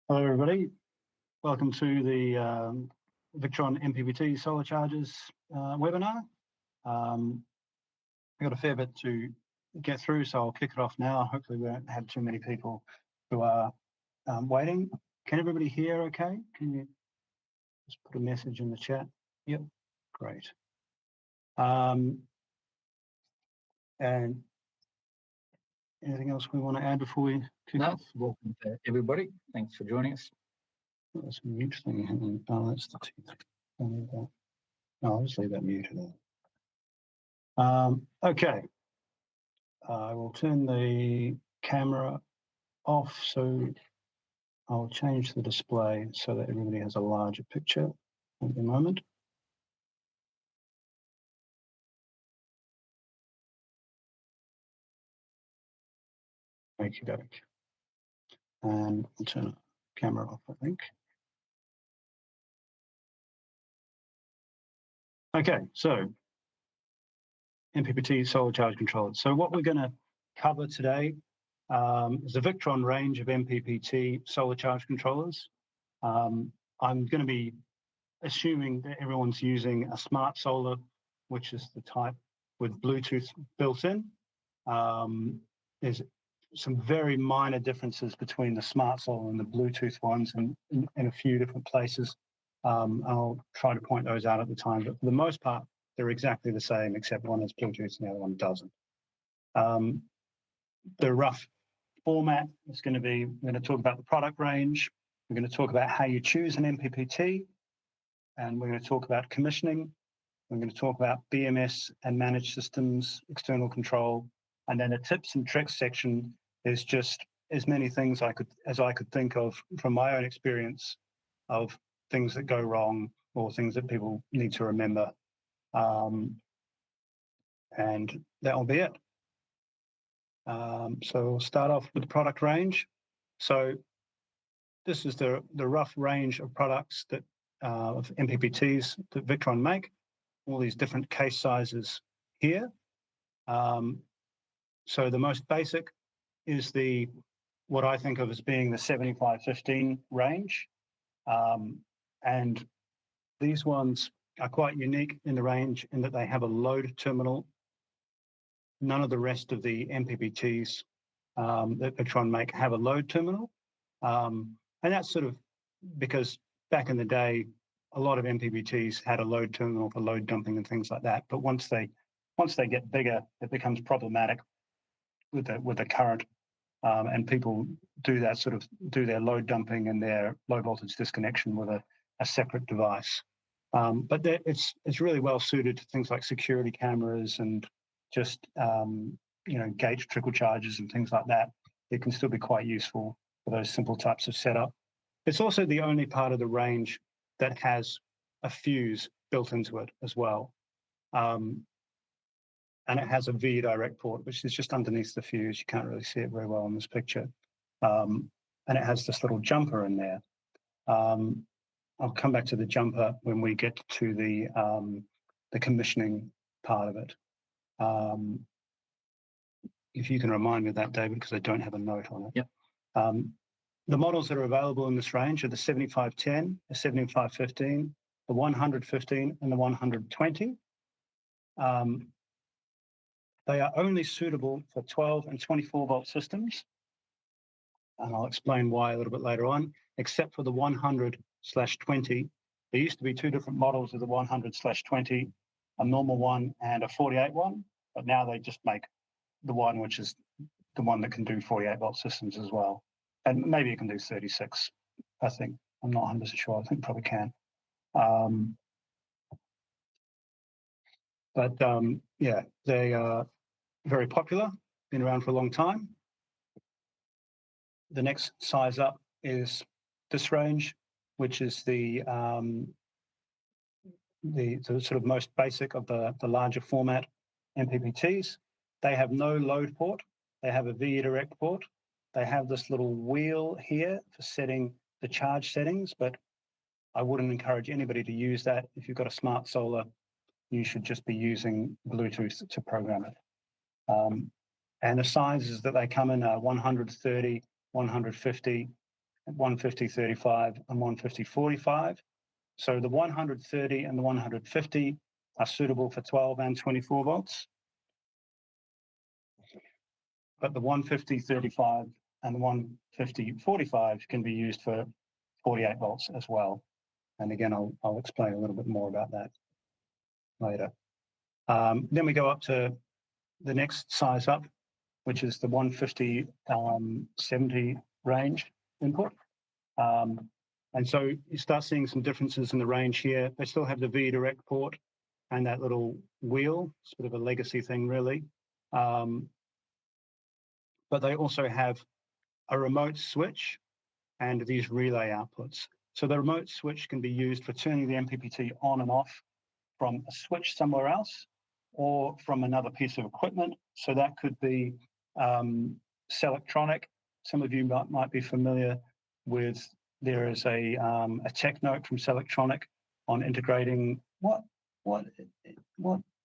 Hello, everybody. Welcome to the Victron MPPT Solar Chargers webinar. I've got a fair bit to get through, so I'll kick it off now. Hopefully we won't have too many people who are waiting. Can everybody hear okay? Can you just put a message in the chat? Yep, great. And anything else we want to add before we kick off? Welcome to everybody. Thanks for joining us. That's a mute thing. Oh, that's the teeth. No, I'll just leave that muted. Okay. I will turn the camera off, so I'll change the display so that everybody has a larger picture at the moment. Okie doke. And I'll turn the camera off, I think. Okay, so MPPT solar charge controllers. So what we're going to cover today is the Victron range of MPPT solar charge controllers. I'm going to be assuming that everyone's using a smart solar, which is the type with Bluetooth built in. There's some very minor differences between the smart solar and the Bluetooth ones in a few different places. I'll try to point those out at the time, but for the most part, they're exactly the same, except one has Bluetooth and the other one doesn't. The rough format is going to be, we're going to talk about the product range. We're going to talk about how you choose an MPPT, and we're going to talk about commissioning. We're going to talk about BMS and managed systems, external control, and then the tips and tricks section is just as many things as I could think of from my own experience of things that go wrong or things that people need to remember. And that will be it. So we'll start off with the product range. So this is the rough range of products that of MPPTs that Victron make. All these different case sizes here. So the most basic is what I think of as being the 7515 range. And these ones are quite unique in the range in that they have a load terminal. None of the rest of the MPPTs that Victron make have a load terminal. And that's sort of because back in the day, a lot of MPPTs had a load terminal for load dumping and things like that. But once they get bigger, it becomes problematic with the current, and people do their load dumping and their low voltage disconnection with a separate device. But it's really well suited to things like security cameras and just gauge trickle charges and things like that. It can still be quite useful for those simple types of setup. It's also the only part of the range that has a fuse built into it as well. And it has a V direct port, which is just underneath the fuse. You can't really see it very well in this picture. And it has this little jumper in there. I'll come back to the jumper when we get to the commissioning part of it. If you can remind me of that, David, because I don't have a note on it. Yep. The models that are available in this range are the 7510, the 7515, the 115, and the 120. They are only suitable for 12 and 24 volt systems. And I'll explain why a little bit later on, except for the 100/20. There used to be two different models of the 100/20, a normal one and a 48 one, but now they just make the one which is the one that can do 48 volt systems as well. And maybe it can do 36, I think. I'm not 100% sure. I think probably can. Yeah, they are very popular, been around for a long time. The next size up is this range, which is the sort of most basic of the larger format MPPTs. They have no load port. They have a V direct port. They have this little wheel here for setting the charge settings, but I wouldn't encourage anybody to use that. If you've got a smart solar, you should just be using Bluetooth to program it. And the sizes that they come in are 130, 150, at 150/35 and 150/45. So the 130 and the 150 are suitable for 12 and 24 volts. But the 150/35 and the 150/45 can be used for 48 volts as well. And again, I'll explain a little bit more about that later. Then we go up to the next size up, which is the 150/70 range input. And so you start seeing some differences in the range here. They still have the V direct port and that little wheel. It's a bit of a legacy thing, really. But they also have a remote switch and these relay outputs. So the remote switch can be used for turning the MPPT on and off from a switch somewhere else or from another piece of equipment. So that could be Selectronic. Some of you might be familiar with, there is a tech note from Selectronic on integrating, what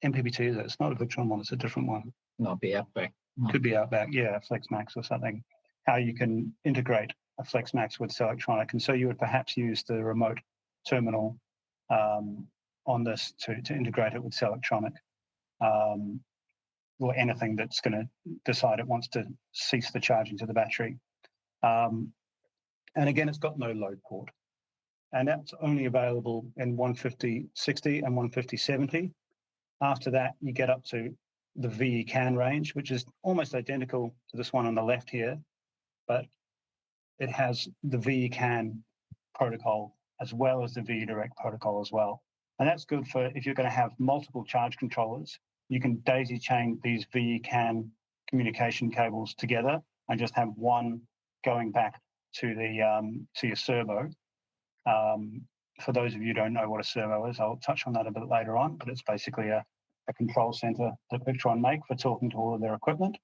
MPPT is it? It's not a Victron one, it's a different one. Not be Outback. Could be Outback, yeah, FlexMax or something. How you can integrate a FlexMax with Selectronic. And so you would perhaps use the remote terminal on this to integrate it with Selectronic, or anything that's going to decide it wants to cease the charging to the battery. And again, it's got no load port. And that's only available in 150/60 and 150/70. After that, you get up to the VE CAN range, which is almost identical to this one on the left here, but it has the VE CAN protocol as well as the VE direct protocol as well. And that's good for if you're going to have multiple charge controllers, you can daisy chain these VE CAN communication cables together and just have one going back to the to your servo. For those of you who don't know what a servo is, I'll touch on that a bit later on, but it's basically a control center that Victron make for talking to all of their equipment.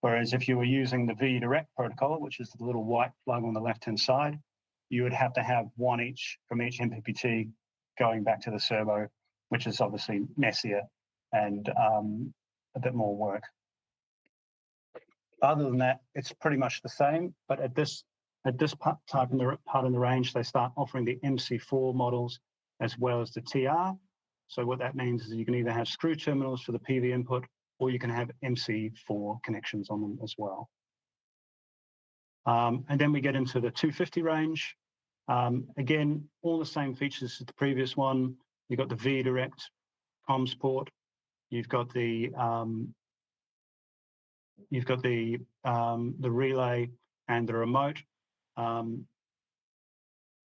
Whereas if you were using the VE direct protocol, which is the little white plug on the left-hand side, you would have to have one each from each MPPT going back to the servo, which is obviously messier and a bit more work. Other than that, it's pretty much the same, but at this part in the range, they start offering the MC4 models as well as the TR. So what that means is you can either have screw terminals for the PV input, or you can have MC4 connections on them as well. And then we get into the 250 range. Again, all the same features as the previous one. You've got the V direct comms port. You've got the relay and the remote. And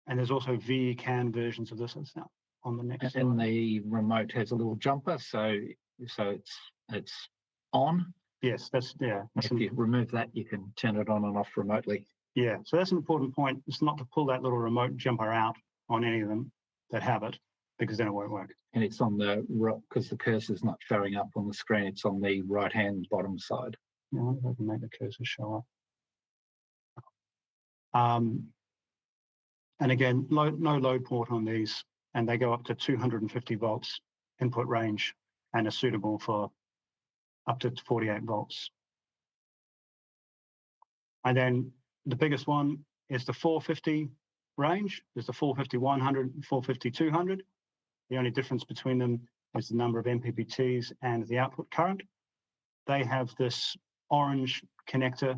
there's also VE CAN versions of this. It's now on the next. And the remote has a little jumper, so it's on. Yes, if you remove that, you can turn it on and off remotely. Yeah, so that's an important point. It's not to pull that little remote jumper out on any of them that have it, because then it won't work. And it's on the because the cursor's not showing up on the screen. It's on the right-hand bottom side. I wonder if I can make the cursor show up. And again, no load port on these, and they go up to 250 volts input range and are suitable for up to 48 volts. And then the biggest one is the 450 range. There's the 450/100, 450/200. The only difference between them is the number of MPPTs and the output current. They have this orange connector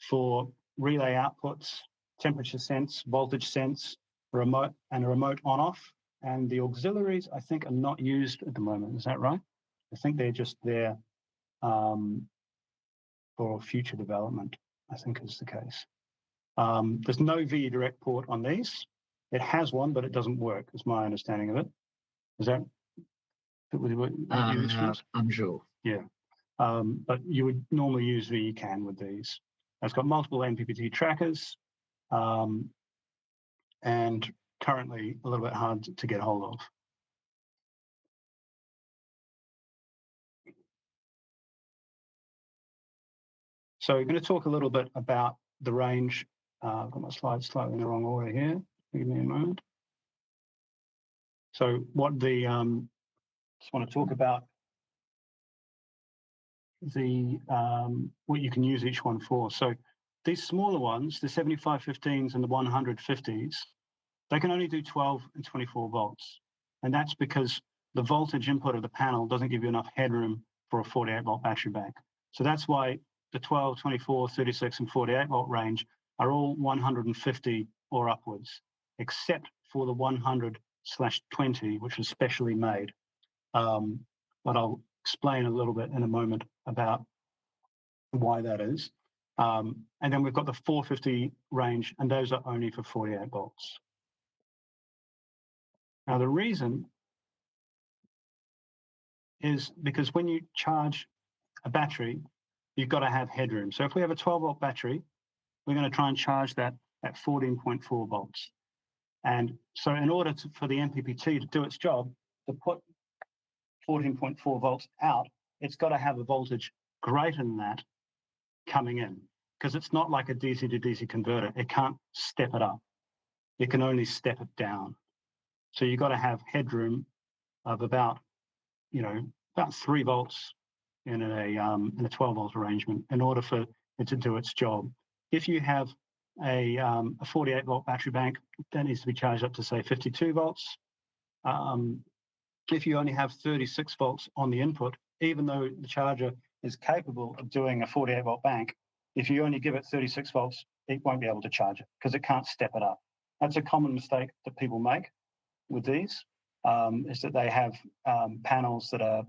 for relay outputs, temperature sense, voltage sense, remote, and a remote on-off. And the auxiliaries, I think, are not used at the moment. Is that right? I think they're just there for future development, I think is the case. There's no VE direct port on these. It has one, but it doesn't work, is my understanding of it. Is that what you experience? I'm sure. Yeah. But you would normally use VE CAN with these. It's got multiple MPPT trackers, and currently a little bit hard to get hold of. So we're going to talk a little bit about the range. I've got my slides slightly in the wrong order here. Give me a moment. So what the just want to talk about the what you can use each one for. So these smaller ones, the 7515s and the 150s, they can only do 12 and 24 volts. And that's because the voltage input of the panel doesn't give you enough headroom for a 48-volt battery bank. So that's why the 12, 24, 36, and 48-volt range are all 150 or upwards, except for the 100/20, which is specially made. But I'll explain a little bit in a moment about why that is. And then we've got the 450 range, and those are only for 48 volts. Now, the reason is because when you charge a battery, you've got to have headroom. So if we have a 12-volt battery, we're going to try and charge that at 14.4 volts. And so in order for the MPPT to do its job, to put 14.4 volts out, it's got to have a voltage greater than that coming in, because it's not like a DC to DC converter. It can't step it up. It can only step it down. So you've got to have headroom of about 3 volts in a 12-volt arrangement in order for it to do its job. If you have a 48-volt battery bank, that needs to be charged up to, say, 52 volts. If you only have 36 volts on the input, even though the charger is capable of doing a 48-volt bank, if you only give it 36 volts, it won't be able to charge it because it can't step it up. That's a common mistake that people make with these, is that they have panels that are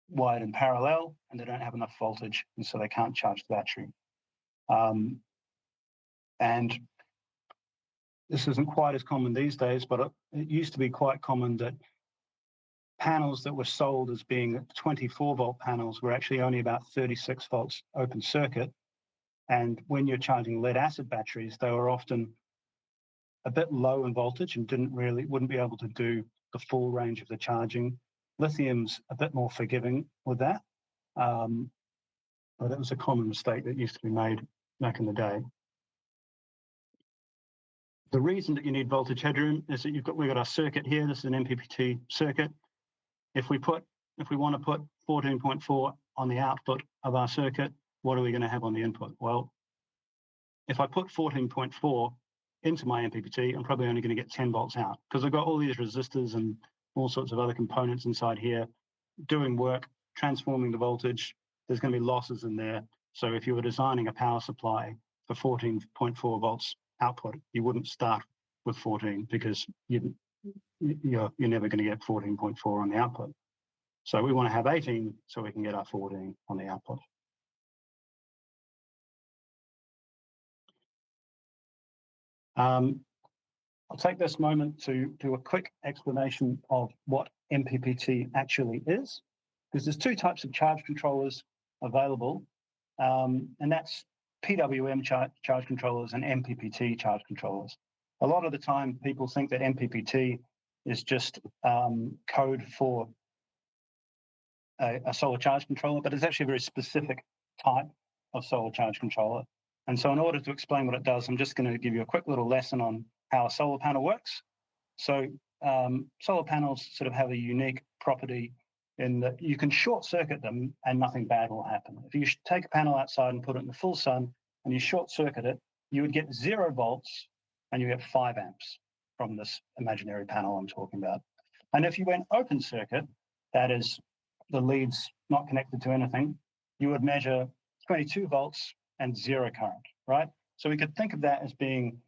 wired in parallel and they don't have enough voltage, and so they can't charge the battery. And this isn't quite as common these days, but it used to be quite common that panels that were sold as being 24-volt panels were actually only about 36 volts open circuit. And when you're charging lead-acid batteries, they were often a bit low in voltage and wouldn't be able to do the full range of the charging. Lithium's a bit more forgiving with that, but it was a common mistake that used to be made back in the day. The reason that you need voltage headroom is that we've got our circuit here. This is an MPPT circuit. If we want to put 14.4 on the output of our circuit, what are we going to have on the input? Well, if I put 14.4 into my MPPT, I'm probably only going to get 10 volts out because I've got all these resistors and all sorts of other components inside here doing work, transforming the voltage. There's going to be losses in there. So if you were designing a power supply for 14.4 volts output, you wouldn't start with 14 because you're never going to get 14.4 on the output. So we want to have 18 so we can get our 14 on the output. I'll take this moment to do a quick explanation of what MPPT actually is, because there's two types of charge controllers available, and that's PWM charge controllers and MPPT charge controllers. A lot of the time, people think that MPPT is just code for a solar charge controller, but it's actually a very specific type of solar charge controller. And so in order to explain what it does, I'm just going to give you a quick little lesson on how a solar panel works. So solar panels sort of have a unique property in that you can short circuit them and nothing bad will happen. If you take a panel outside and put it in the full sun and you short circuit it, you would get 0 volts and you get 5 amps from this imaginary panel I'm talking about. And if you went open circuit, that is the leads not connected to anything, you would measure 22 volts and 0 current, right? So we could think of that as being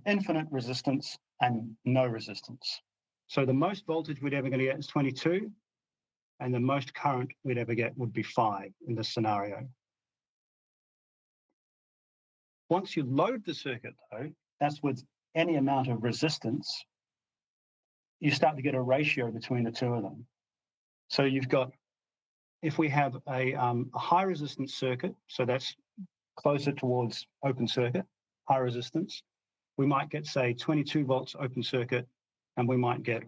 infinite resistance and no resistance. So the most voltage we'd ever going to get is 22, and the most current we'd ever get would be 5 in this scenario. Once you load the circuit, though, that's with any amount of resistance, you start to get a ratio between the two of them. So you've got, if we have a high resistance circuit, so that's closer towards open circuit, high resistance, we might get, say, 22 volts open circuit, and we might get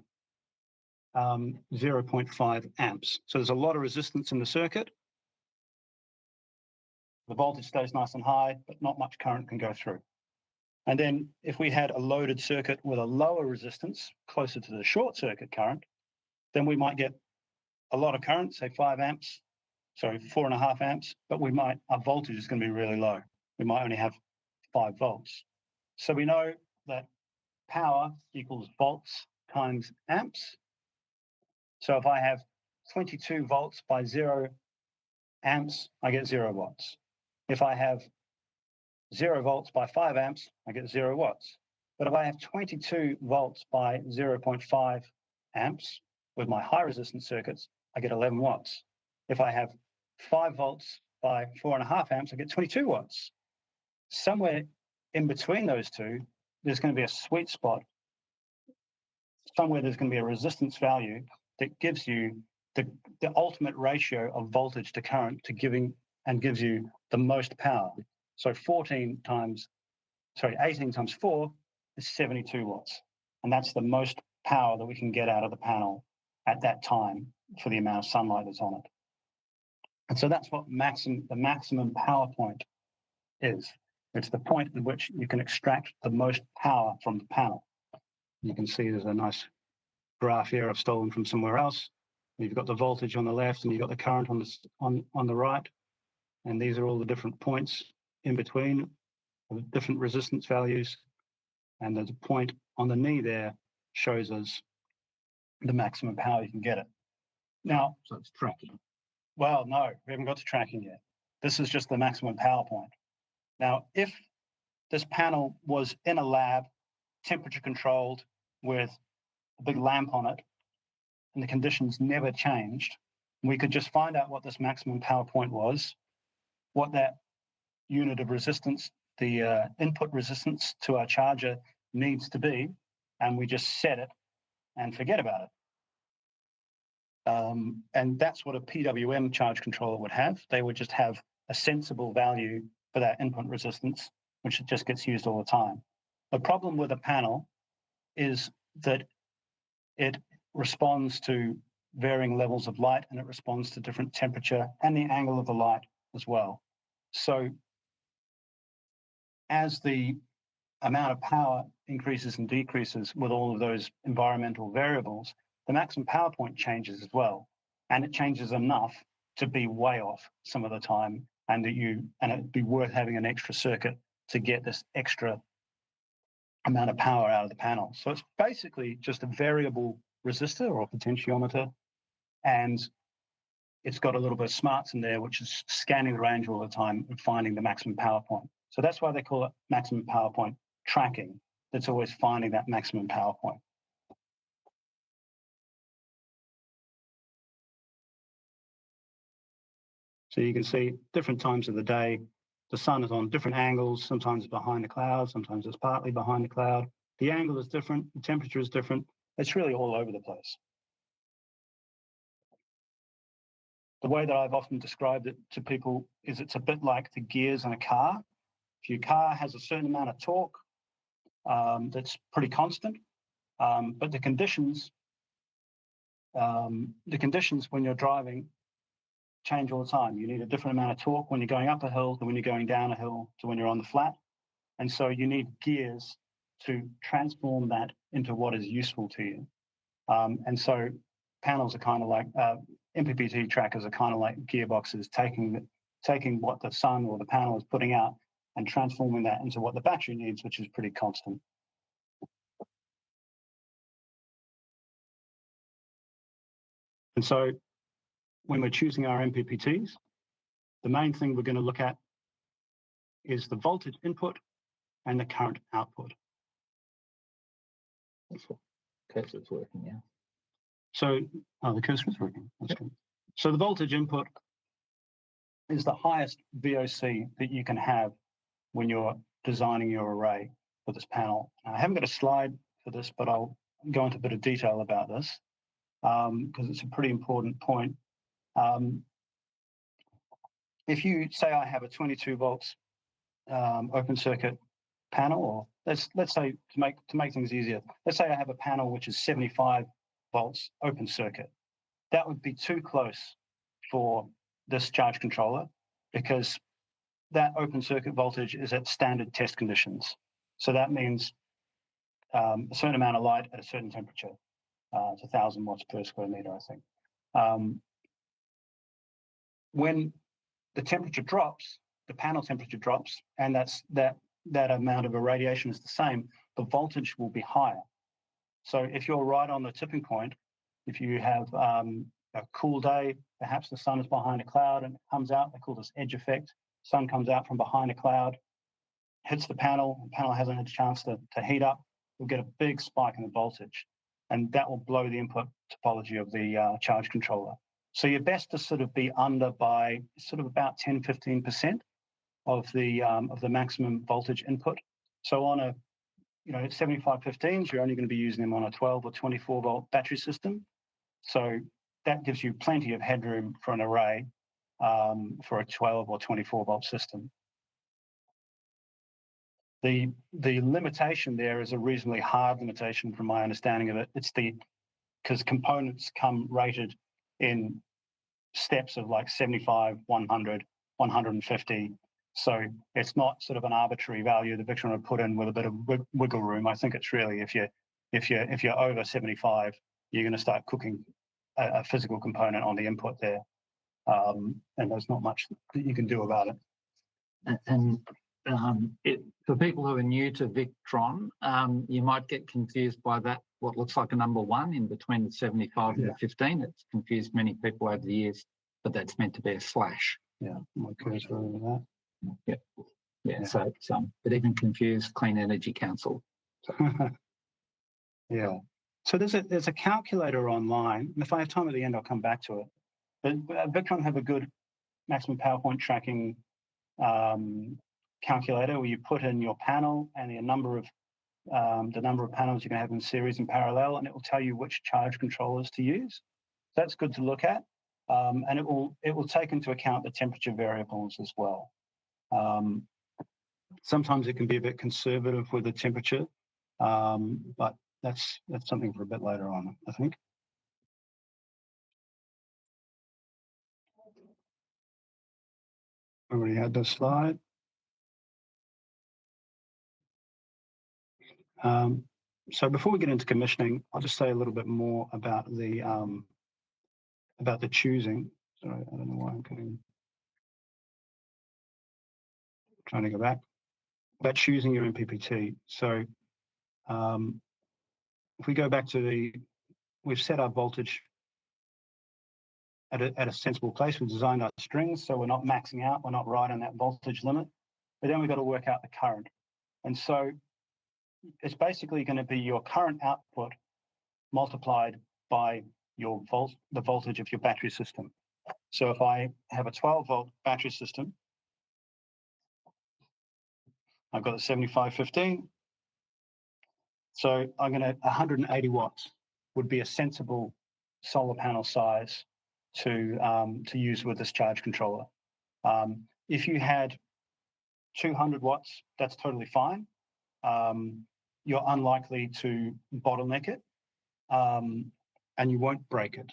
0.5 amps. So there's a lot of resistance in the circuit. The voltage stays nice and high, but not much current can go through. And then if we had a loaded circuit with a lower resistance, closer to the short circuit current, then we might get a lot of current, say 4.5 amps, but our voltage is going to be really low. we might only have 5 volts. So we know that power equals volts times amps. So if I have 22 volts by 0 amps, I get 0 watts. If I have 0 volts by 5 amps, I get 0 watts. But if I have 22 volts by 0.5 amps with my high resistance circuits, I get 11 watts. If I have 5 volts by 4.5 amps, I get 22 watts. Somewhere in between those two, there's going to be a sweet spot. Somewhere there's going to be a resistance value that gives you the ultimate ratio of voltage to current to gives you the most power. So 18 times 4 is 72 watts. And that's the most power that we can get out of the panel at that time for the amount of sunlight that's on it. And so that's what the maximum power point is. It's the point at which you can extract the most power from the panel. You can see there's a nice graph here I've stolen from somewhere else. You've got the voltage on the left and you've got the current on the right. And these are all the different points in between, with different resistance values. And there's a point on the knee there shows us the maximum power you can get it. Now, So it's tracking. well, no, we haven't got to tracking yet. This is just the maximum power point. Now, if this panel was in a lab, temperature controlled, with a big lamp on it, and the conditions never changed, we could just find out what this maximum power point was, what that unit of resistance, the input resistance to our charger needs to be, and we just set it and forget about it. And that's what a PWM charge controller would have. They would just have a sensible value for that input resistance, which just gets used all the time. The problem with a panel is that it responds to varying levels of light, and it responds to different temperature and the angle of the light as well. So as the amount of power increases and decreases with all of those environmental variables, the maximum power point changes as well. And it changes enough to be way off some of the time, and it'd be worth having an extra circuit to get this extra amount of power out of the panel. So it's basically just a variable resistor or potentiometer, and it's got a little bit of smarts in there, which is scanning the range all the time and finding the maximum power point. So that's why they call it maximum power point tracking. It's always finding that maximum power point. So you can see different times of the day, the sun is on different angles. Sometimes it's behind the cloud, sometimes it's partly behind the cloud. The angle is different, the temperature is different. It's really all over the place. The way that I've often described it to people is it's a bit like the gears in a car. If your car has a certain amount of torque, that's pretty constant, but the conditions when you're driving change all the time. You need a different amount of torque when you're going up a hill to when you're going down a hill to when you're on the flat. And so you need gears to transform that into what is useful to you. And so panels are kind of like, MPPT trackers are kind of like gearboxes, taking what the sun or the panel is putting out and transforming that into what the battery needs, which is pretty constant. And so when we're choosing our MPPTs, the main thing we're going to look at is the voltage input and the current output. That's what cursor's working now. So, the cursor is working. That's good. So the voltage input is the highest VOC that you can have when you're designing your array for this panel. I haven't got a slide for this, but I'll go into a bit of detail about this because it's a pretty important point. If you say I have a 22 volts open circuit panel, or let's say to make things easier, let's say I have a panel which is 75 volts open circuit. That would be too close for this charge controller because that open circuit voltage is at standard test conditions. So that means a certain amount of light at a certain temperature. It's 1,000 watts per square meter, I think. When the temperature drops, the panel temperature drops, and that amount of irradiation is the same, the voltage will be higher. So if you're right on the tipping point, if you have a cool day, perhaps the sun is behind a cloud and it comes out, they call this edge effect. Sun comes out from behind a cloud, hits the panel hasn't had a chance to heat up, you'll get a big spike in the voltage, and that will blow the input topology of the charge controller. So you're best to sort of be under by sort of about 10-15% of the maximum voltage input. So on a 7515s, you're only going to be using them on a 12 or 24 volt battery system. So that gives you plenty of headroom for an array for a 12 or 24 volt system. The limitation there is a reasonably hard limitation from my understanding of it. It's because components come rated in steps of like 75, 100, 150. So it's not sort of an arbitrary value that Victron would put in with a bit of wiggle room. I think it's really if you're over 75, you're going to start cooking a physical component on the input there, and there's not much that you can do about it. And for people who are new to Victron, you might get confused by that, what looks like a number 1 in between the 75 and the 15. It's confused many people over the years, but that's meant to be a slash. Yeah, my cursor over that. Yeah. So it's but even confused Clean Energy Council. Yeah. So there's a calculator online, and if I have time at the end, I'll come back to it. But Victron have a good maximum power point tracking calculator where you put in your panel and the number of panels you're going to have in series and parallel, and it will tell you which charge controllers to use. That's good to look at, and it will take into account the temperature variables as well. Sometimes it can be a bit conservative with the temperature, but that's something for a bit later on, I think. Already had this slide. So before we get into commissioning, I'll just say a little bit more about the choosing. Sorry, I don't know why I'm trying to go back. About choosing your MPPT. So if we go back to we've set our voltage at a sensible place. We've designed our strings so we're not maxing out, we're not right on that voltage limit. But then we've got to work out the current. And so it's basically going to be your current output multiplied by the voltage of your battery system. So if I have a 12 volt battery system, I've got a 7515. So I'm going to 180 watts would be a sensible solar panel size to use with this charge controller. If you had 200 watts, that's totally fine. You're unlikely to bottleneck it, and you won't break it.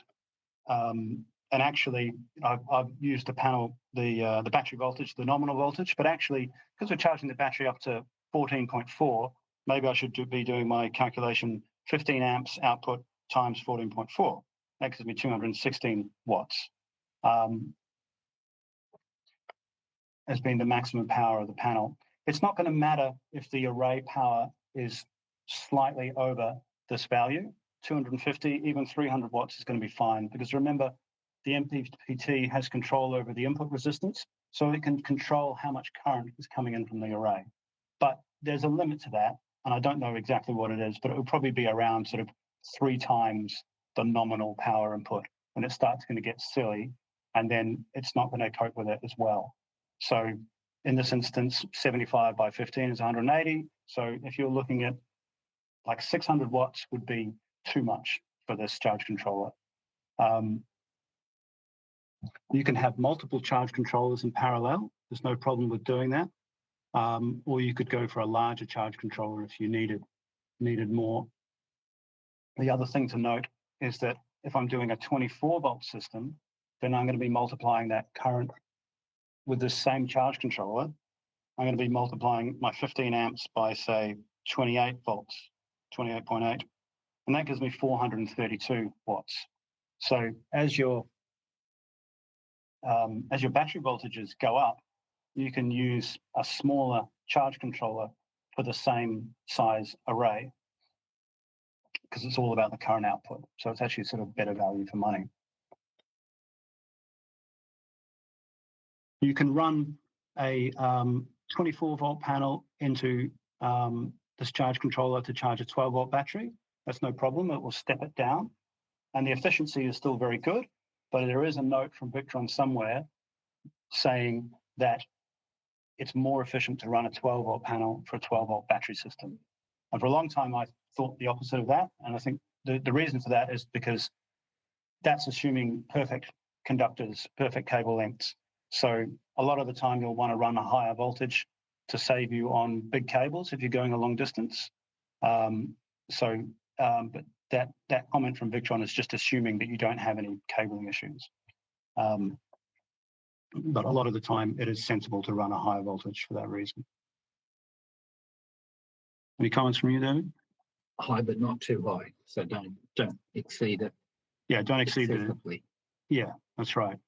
And actually, I've used the panel, the battery voltage, the nominal voltage, but actually, because we're charging the battery up to 14.4, maybe I should be doing my calculation 15 amps output times 14.4. That gives me 216 watts as being the maximum power of the panel. It's not going to matter if the array power is slightly over this value. 250, even 300 watts is going to be fine, because remember, the MPPT has control over the input resistance, so it can control how much current is coming in from the array. But there's a limit to that, and I don't know exactly what it is, but it will probably be around sort of 3 times the nominal power input when it starts going to get silly, and then it's not going to cope with it as well. So in this instance, 75 by 15 is 180. So if you're looking at like 600 watts would be too much for this charge controller. You can have multiple charge controllers in parallel. There's no problem with doing that. Or you could go for a larger charge controller if you needed more. The other thing to note is that if I'm doing a 24 volt system, then I'm going to be multiplying that current with the same charge controller. I'm going to be multiplying my 15 amps by, say, 28 volts, 28.8, and that gives me 432 watts. So as your battery voltages go up, you can use a smaller charge controller for the same size array, because it's all about the current output. So it's actually sort of better value for money. You can run a 24-volt panel into this charge controller to charge a 12-volt battery. That's no problem. It will step it down. And the efficiency is still very good, but there is a note from Victron somewhere saying that it's more efficient to run a 12-volt panel for a 12-volt battery system. And for a long time, I thought the opposite of that. And I think the reason for that is because that's assuming perfect conductors, perfect cable lengths. So a lot of the time you'll want to run a higher voltage to save you on big cables if you're going a long distance. But that comment from Victron is just assuming that you don't have any cabling issues. But a lot of the time it is sensible to run a higher voltage for that reason. Any comments from you, David? High, but not too high. So don't exceed it. Yeah, don't exceed it. Yeah, that's right.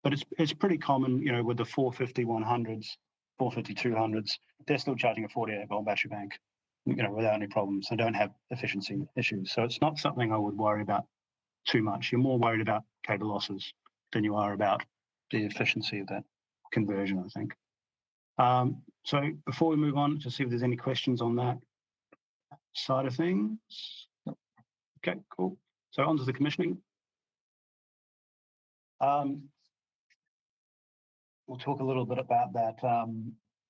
But it's pretty common, you know, with the 450 100s, 450 200s, they're still charging a 48-volt battery bank, you know, without any problems. They don't have efficiency issues. So it's not something I would worry about too much. You're more worried about cable losses than you are about the efficiency of that conversion, I think. So before we move on to see if there's any questions on that side of things. Okay, cool. So on to the commissioning. We'll talk a little bit about that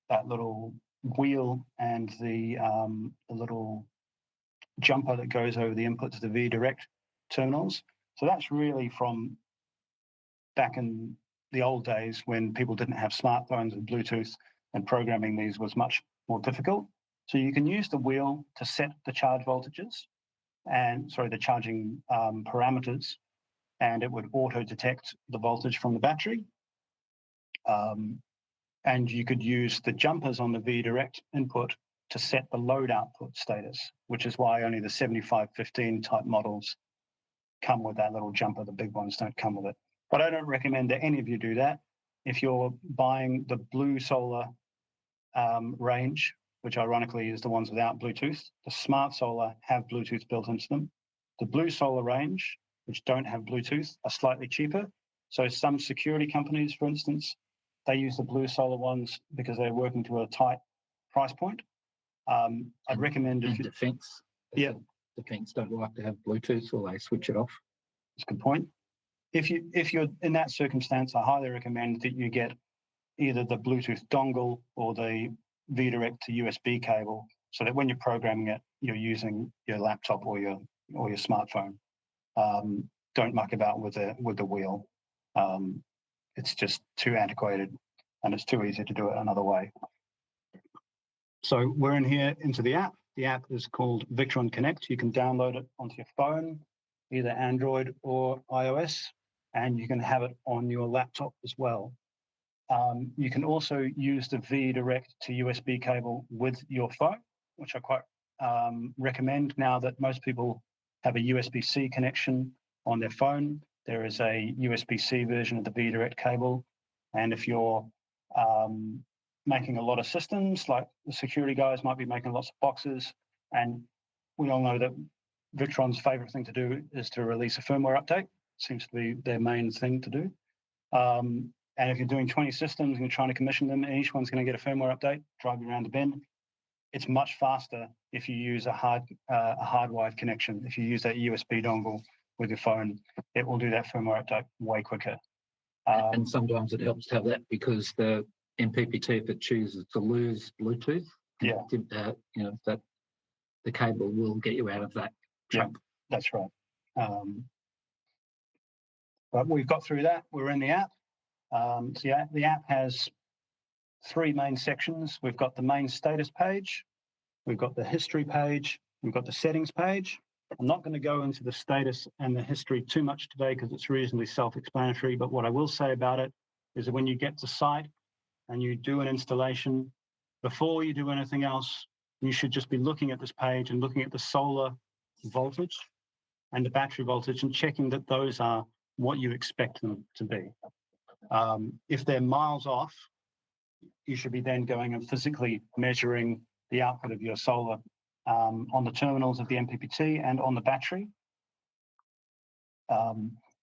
that little wheel and the little jumper that goes over the input to the V-Direct terminals. So that's really from back in the old days when people didn't have smartphones and Bluetooth, and programming these was much more difficult. So you can use the wheel to set the charge voltages and, the charging parameters, and it would auto-detect the voltage from the battery. And you could use the jumpers on the V-Direct input to set the load output status, which is why only the 7515 type models come with that little jumper. The big ones don't come with it. But I don't recommend that any of you do that. If you're buying the Blue Solar range, which ironically is the ones without Bluetooth, the Smart Solar have Bluetooth built into them. The Blue Solar range, which don't have Bluetooth, are slightly cheaper. So some security companies, for instance, they use the Blue Solar ones because they're working to a tight price point. I'd recommend if you, defense. Yeah, defense don't like to have Bluetooth, or they switch it off. That's a good point. If you're in that circumstance, I highly recommend that you get either the Bluetooth dongle or the V-Direct to USB cable, so that when you're programming it, you're using your laptop or your smartphone. Don't muck about with the wheel. It's just too antiquated, and it's too easy to do it another way. So we're in here into the app. The app is called Victron Connect. You can download it onto your phone, either Android or iOS, and you can have it on your laptop as well. You can also use the V-Direct to USB cable with your phone, which I quite recommend now that most people have a USB-C connection on their phone. There is a USB-C version of the V-Direct cable. And if you're making a lot of systems, like the security guys might be making lots of boxes, and we all know that Victron's favorite thing to do is to release a firmware update. Seems to be their main thing to do. And if you're doing 20 systems and you're trying to commission them, and each one's going to get a firmware update, drive you around the bend, it's much faster if you use a hardwired connection. If you use that USB dongle with your phone, it will do that firmware update way quicker. And sometimes it helps to have that, because the MPPT, if it chooses to lose Bluetooth, that the cable will get you out of that trap. Yeah, that's right. But we've got through that. We're in the app. So yeah, the app has three main sections. We've got the main status page, we've got the history page, we've got the settings page. I'm not going to go into the status and the history too much today because it's reasonably self-explanatory, but what I will say about it is that when you get to site and you do an installation, before you do anything else, you should just be looking at this page and looking at the solar voltage and the battery voltage and checking that those are what you expect them to be. If they're miles off, you should be then going and physically measuring the output of your solar on the terminals of the MPPT and on the battery.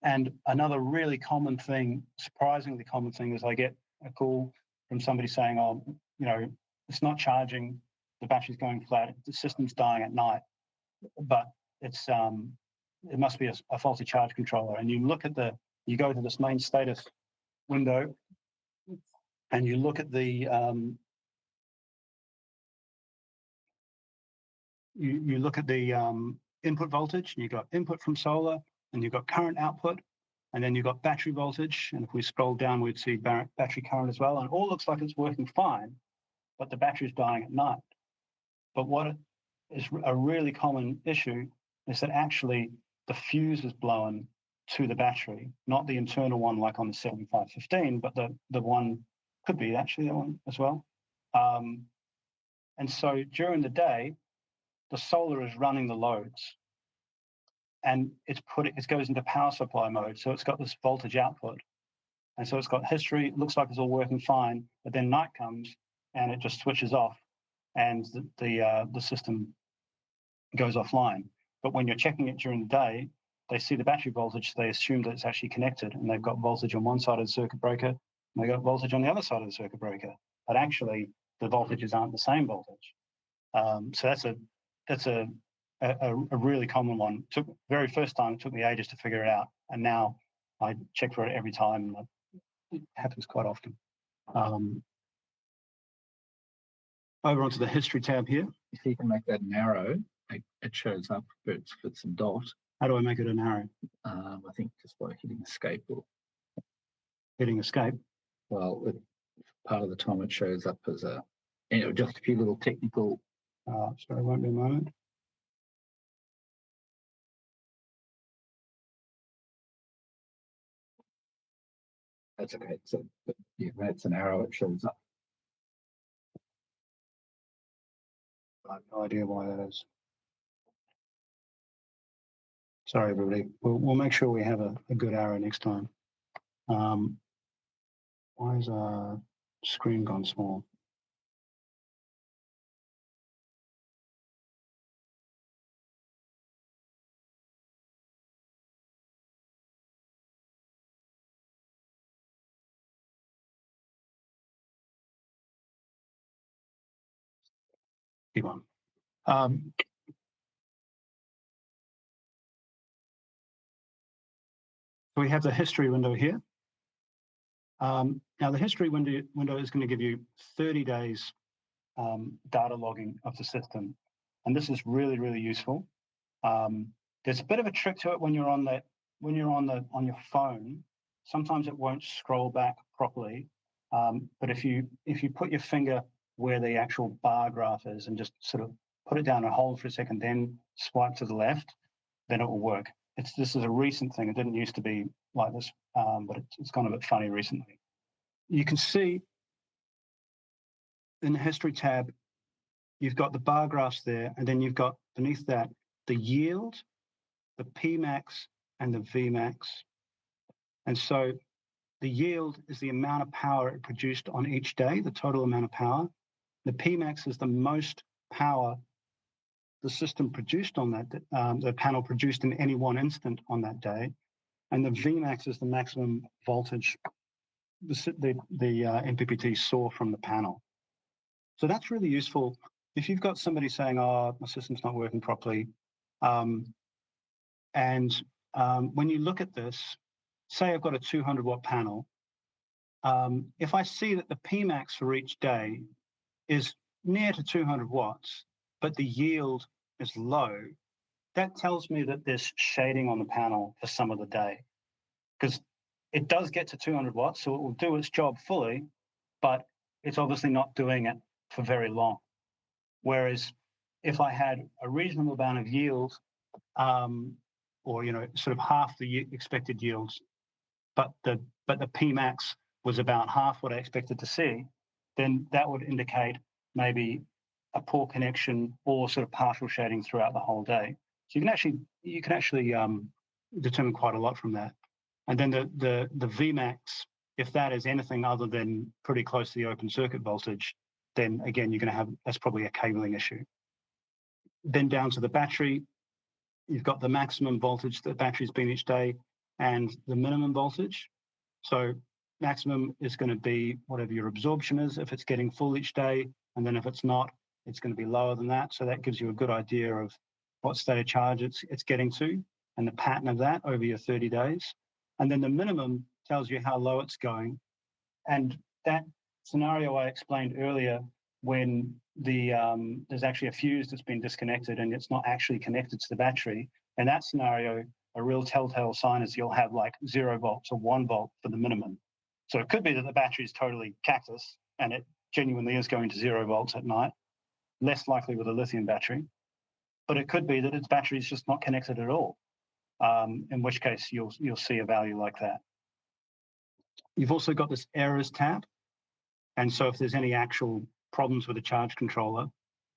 And another really common thing, surprisingly common thing, is I get a call from somebody saying, "Oh, it's not charging, the battery's going flat, the system's dying at night, but it must be a faulty charge controller." And you go to this main status window, and you look at the input voltage, and you've got input from solar, and you've got current output, and then you've got battery voltage. And if we scroll down, we'd see battery current as well. And it all looks like it's working fine, but the battery's dying at night. But what is a really common issue is that actually the fuse is blown to the battery, not the internal one like on the 7515, but the one could be actually that one as well. And so during the day, the solar is running the loads, and it goes into power supply mode. So it's got this voltage output, and so it's got history. It looks like it's all working fine, but then night comes and it just switches off, and the system goes offline. But when you're checking it during the day, they see the battery voltage. They assume that it's actually connected, and they've got voltage on one side of the circuit breaker, and they've got voltage on the other side of the circuit breaker. But actually, the voltages aren't the same voltage. So that's a really common one. Very first time, it took me ages to figure it out, and now I check for it every time. It happens quite often. Over onto the history tab here. If you can make that an arrow, it shows up if it's a dot. How do I make it an arrow? I think just by hitting escape or hitting escape. Well, part of the time it shows up as just a few little technical. Sorry, won't be a moment. That's okay. So yeah, that's an arrow. It shows up. I have no idea why that is. Sorry, everybody. We'll make sure we have a good arrow next time. Why is our screen gone small? Keep on. So we have the history window here. Now the history window is going to give you 30 days data logging of the system, and this is really, really useful. There's a bit of a trick to it when you're on your phone. Sometimes it won't scroll back properly, but if you put your finger where the actual bar graph is and just sort of put it down and hold for a second, then swipe to the left, then it will work. This is a recent thing. It didn't used to be like this, but it's gone a bit funny recently. You can see in the history tab, you've got the bar graphs there, and then you've got beneath that the yield, the Pmax, and the Vmax. And so the yield is the amount of power it produced on each day, the total amount of power. The Pmax is the most power the system produced on that, the panel produced in any one instant on that day. And the Vmax is the maximum voltage the MPPT saw from the panel. So that's really useful. If you've got somebody saying, "Oh, my system's not working properly," when you look at this, say I've got a 200 watt panel, if I see that the Pmax for each day is near to 200 watts, but the yield is low, that tells me that there's shading on the panel for some of the day, because it does get to 200 watts, so it will do its job fully, but it's obviously not doing it for very long. Whereas if I had a reasonable amount of yield, or sort of half the expected yields, but the Pmax was about half what I expected to see, then that would indicate maybe a poor connection or sort of partial shading throughout the whole day. So you can actually determine quite a lot from that. And then the Vmax If that is anything other than pretty close to the open circuit voltage, then again, you're going to have, that's probably a cabling issue. Then down to the battery, you've got the maximum voltage that the battery's been each day and the minimum voltage. So maximum is going to be whatever your absorption is, if it's getting full each day, and then if it's not, it's going to be lower than that. So that gives you a good idea of what state of charge it's getting to and the pattern of that over your 30 days. And then the minimum tells you how low it's going. And that scenario I explained earlier, when there's actually a fuse that's been disconnected and it's not actually connected to the battery, in that scenario, a real telltale sign is you'll have like 0 volts or 1 volt for the minimum. So it could be that the battery is totally cactus and it genuinely is going to 0 volts at night, less likely with a lithium battery. But it could be that its battery is just not connected at all, in which case you'll see a value like that. You've also got this errors tab. And so if there's any actual problems with the charge controller,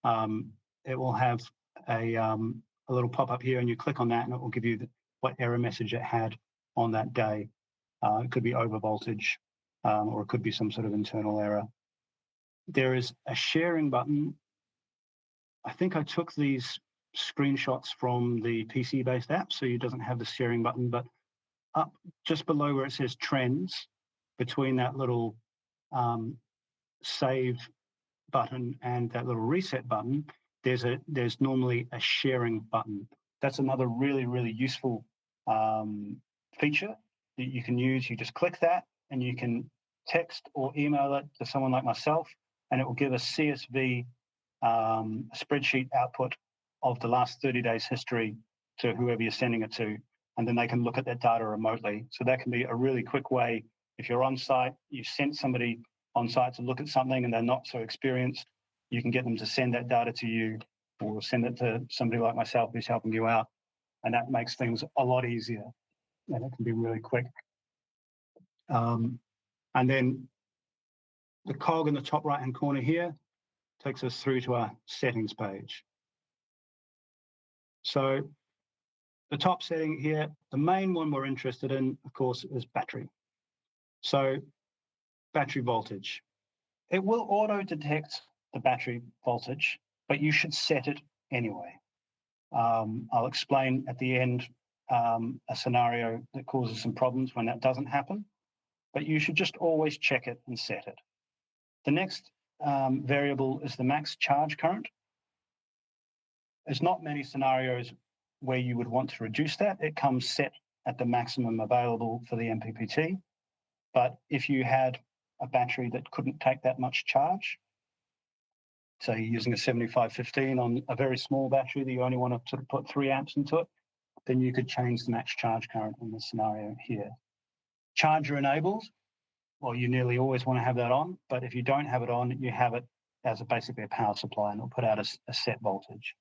it will have a little pop-up here, and you click on that and it will give you what error message it had on that day. It could be over voltage, or it could be some sort of internal error. There is a sharing button. I think I took these screenshots from the PC-based app, so it doesn't have the sharing button, but up just below where it says trends, between that little save button and that little reset button, there's normally a sharing button. That's another really, really useful feature that you can use. You just click that and you can text or email it to someone like myself, and it will give a CSV spreadsheet output of the last 30 days history to whoever you're sending it to, and then they can look at that data remotely. So that can be a really quick way. If you're on site, you sent somebody on site to look at something and they're not so experienced, you can get them to send that data to you or send it to somebody like myself who's helping you out. And that makes things a lot easier, and it can be really quick. And then the cog in the top right-hand corner here takes us through to our settings page. So the top setting here, the main one we're interested in, of course, is battery. So battery voltage. It will auto-detect the battery voltage, but you should set it anyway. I'll explain at the end a scenario that causes some problems when that doesn't happen, but you should just always check it and set it. The next variable is the max charge current. There's not many scenarios where you would want to reduce that. It comes set at the maximum available for the MPPT. But if you had a battery that couldn't take that much charge, so you're using a 7515 on a very small battery that you only want to sort of put 3 amps into it, then you could change the max charge current in this scenario here. Charger enabled, well, you nearly always want to have that on, but if you don't have it on, you have it as basically a power supply, and it'll put out a set voltage.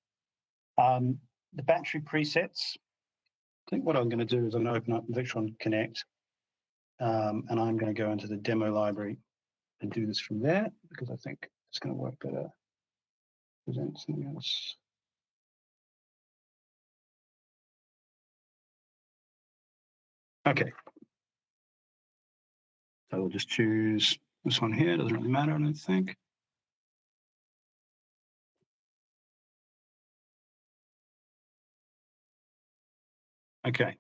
The battery presets, I think what I'm going to do is I'm going to open up Victron Connect, and I'm going to go into the demo library and do this from there, because I think it's going to work better. Present something else. Okay. So we'll just choose this one here. Doesn't really matter, I don't think. Okay.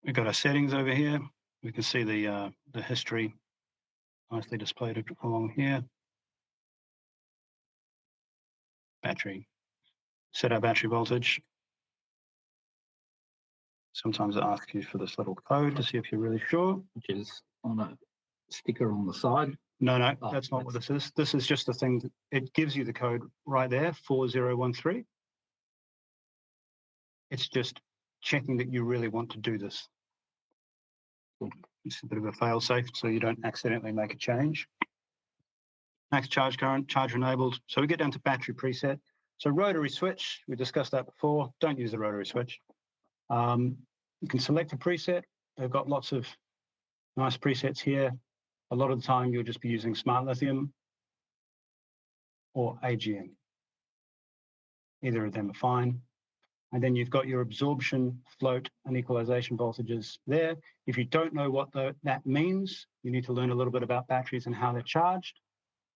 We've got our settings over here. We can see the history nicely displayed along here. Battery. Set our battery voltage. Sometimes it asks you for this little code to see if you're really sure. Which is on a sticker on the side. No, that's not what this is. This is just the thing that it gives you the code right there, 4013. It's just checking that you really want to do this. It's a bit of a fail safe, so you don't accidentally make a change. Max charge current, charger enabled. So we get down to battery preset. So rotary switch, we discussed that before. Don't use the rotary switch. You can select a preset. They've got lots of nice presets here. A lot of the time you'll just be using smart lithium or AGM. Either of them are fine. And then you've got your absorption, float, and equalization voltages there. If you don't know what that means, you need to learn a little bit about batteries and how they're charged.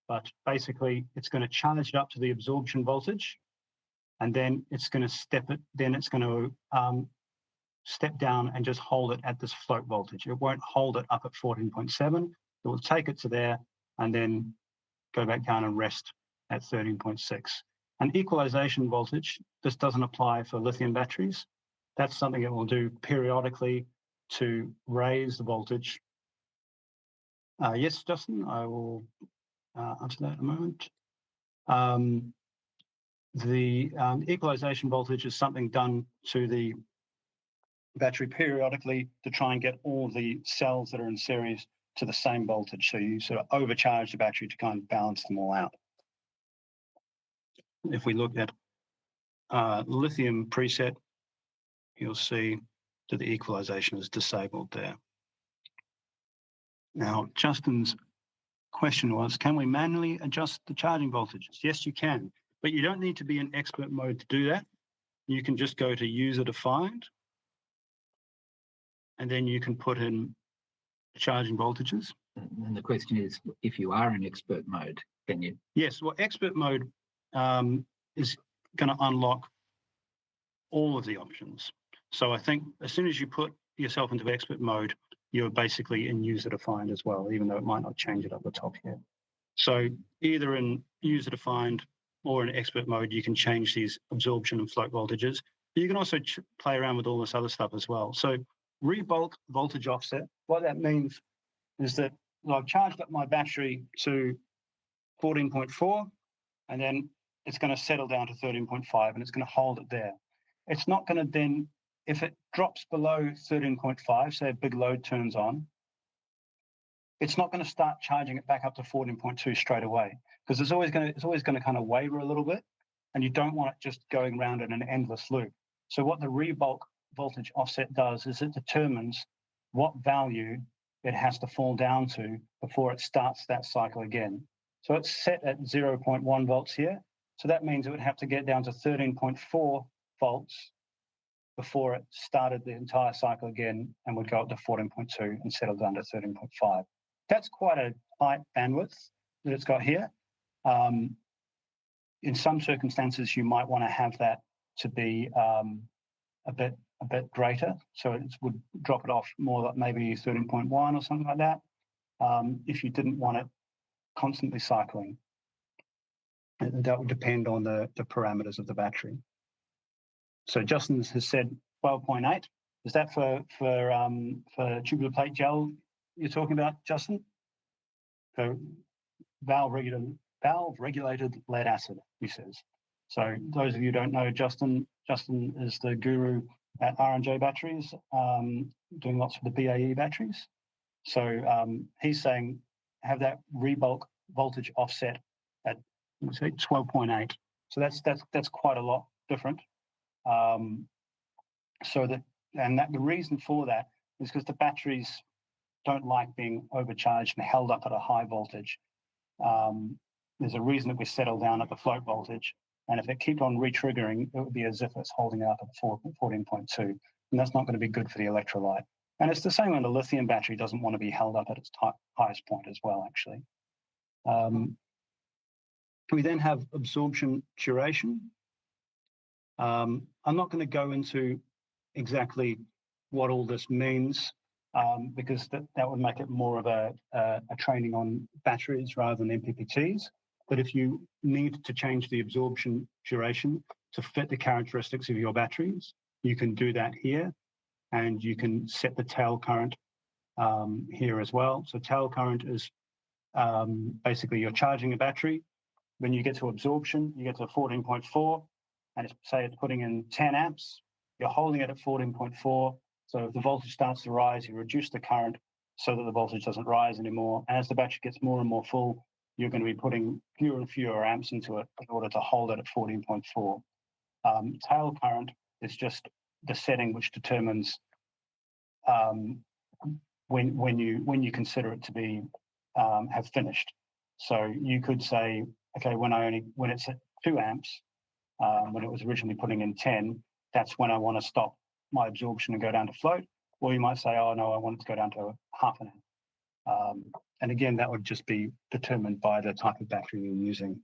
But basically, it's going to charge it up to the absorption voltage, and then it's going to step down and just hold it at this float voltage. It won't hold it up at 14.7. It will take it to there and then go back down and rest at 13.6. And equalization voltage, this doesn't apply for lithium batteries. That's something it will do periodically to raise the voltage. Yes, Justin, I will answer that in a moment. The equalization voltage is something done to the battery periodically to try and get all the cells that are in series to the same voltage. So you sort of overcharge the battery to kind of balance them all out. If we look at lithium preset, you'll see that the equalization is disabled there. Now, Justin's question was, can we manually adjust the charging voltages? Yes, you can, but you don't need to be in expert mode to do that. You can just go to user defined, and then you can put in charging voltages. And the question is, if you are in expert mode, can you? Yes, well, expert mode is going to unlock all of the options. So I think as soon as you put yourself into expert mode, you're basically in user defined as well, even though it might not change it up the top here. So either in user defined or in expert mode, you can change these absorption and float voltages. But you can also play around with all this other stuff as well. So rebulk voltage offset, what that means is that I've charged up my battery to 14.4, and then it's going to settle down to 13.5, and it's going to hold it there. It's not going to then, if it drops below 13.5, say a big load turns on, it's not going to start charging it back up to 14.2 straight away, because it's always going to kind of waver a little bit, and you don't want it just going around in an endless loop. So what the rebulk voltage offset does is it determines what value it has to fall down to before it starts that cycle again. So it's set at 0.1 volts here. So that means it would have to get down to 13.4 volts before it started the entire cycle again and would go up to 14.2 and settle down to 13.5. That's quite a tight bandwidth that it's got here. In some circumstances, you might want to have that to be a bit greater. So it would drop it off more like maybe 13.1 or something like that, if you didn't want it constantly cycling. That would depend on the parameters of the battery. So Justin has said 12.8. Is that for tubular plate gel you're talking about, Justin? So valve regulated lead acid, he says. So those of you who don't know Justin is the guru at R&J batteries, doing lots of the BAE batteries. So he's saying have that rebulk voltage offset at, let's say, 12.8. So that's quite a lot different. The reason for that is because the batteries don't like being overcharged and held up at a high voltage. There's a reason that we settle down at the float voltage, and if it keeps on re-triggering, it would be as if it's holding it up at 14.2, and that's not going to be good for the electrolyte. And it's the same when the lithium battery doesn't want to be held up at its highest point as well, actually. We then have absorption duration. I'm not going to go into exactly what all this means, because that would make it more of a training on batteries rather than MPPTs. But if you need to change the absorption duration to fit the characteristics of your batteries, you can do that here, and you can set the tail current here as well. So tail current is basically you're charging a battery. When you get to absorption, you get to 14.4, and say it's putting in 10 amps, you're holding it at 14.4. So if the voltage starts to rise, you reduce the current so that the voltage doesn't rise anymore. And as the battery gets more and more full, you're going to be putting fewer and fewer amps into it in order to hold it at 14.4. Tail current is just the setting which determines when you consider it to be have finished. So you could say, okay, when it's at 2 amps, when it was originally putting in 10, that's when I want to stop my absorption and go down to float. Or you might say, oh no, I want it to go down to half an amp. And again, that would just be determined by the type of battery you're using.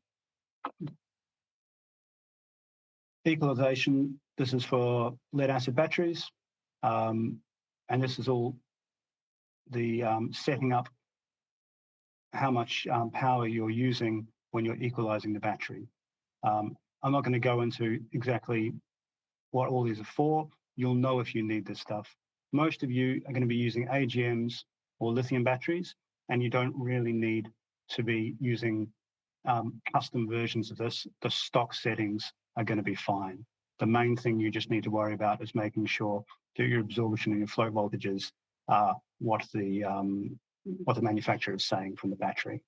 Equalization, this is for lead acid batteries. And this is all the setting up how much power you're using when you're equalizing the battery. I'm not going to go into exactly what all these are for. You'll know if you need this stuff. Most of you are going to be using AGMs or lithium batteries, and you don't really need to be using custom versions of this. The stock settings are going to be fine. The main thing you just need to worry about is making sure that your absorption and your flow voltages are what the manufacturer is saying from the battery.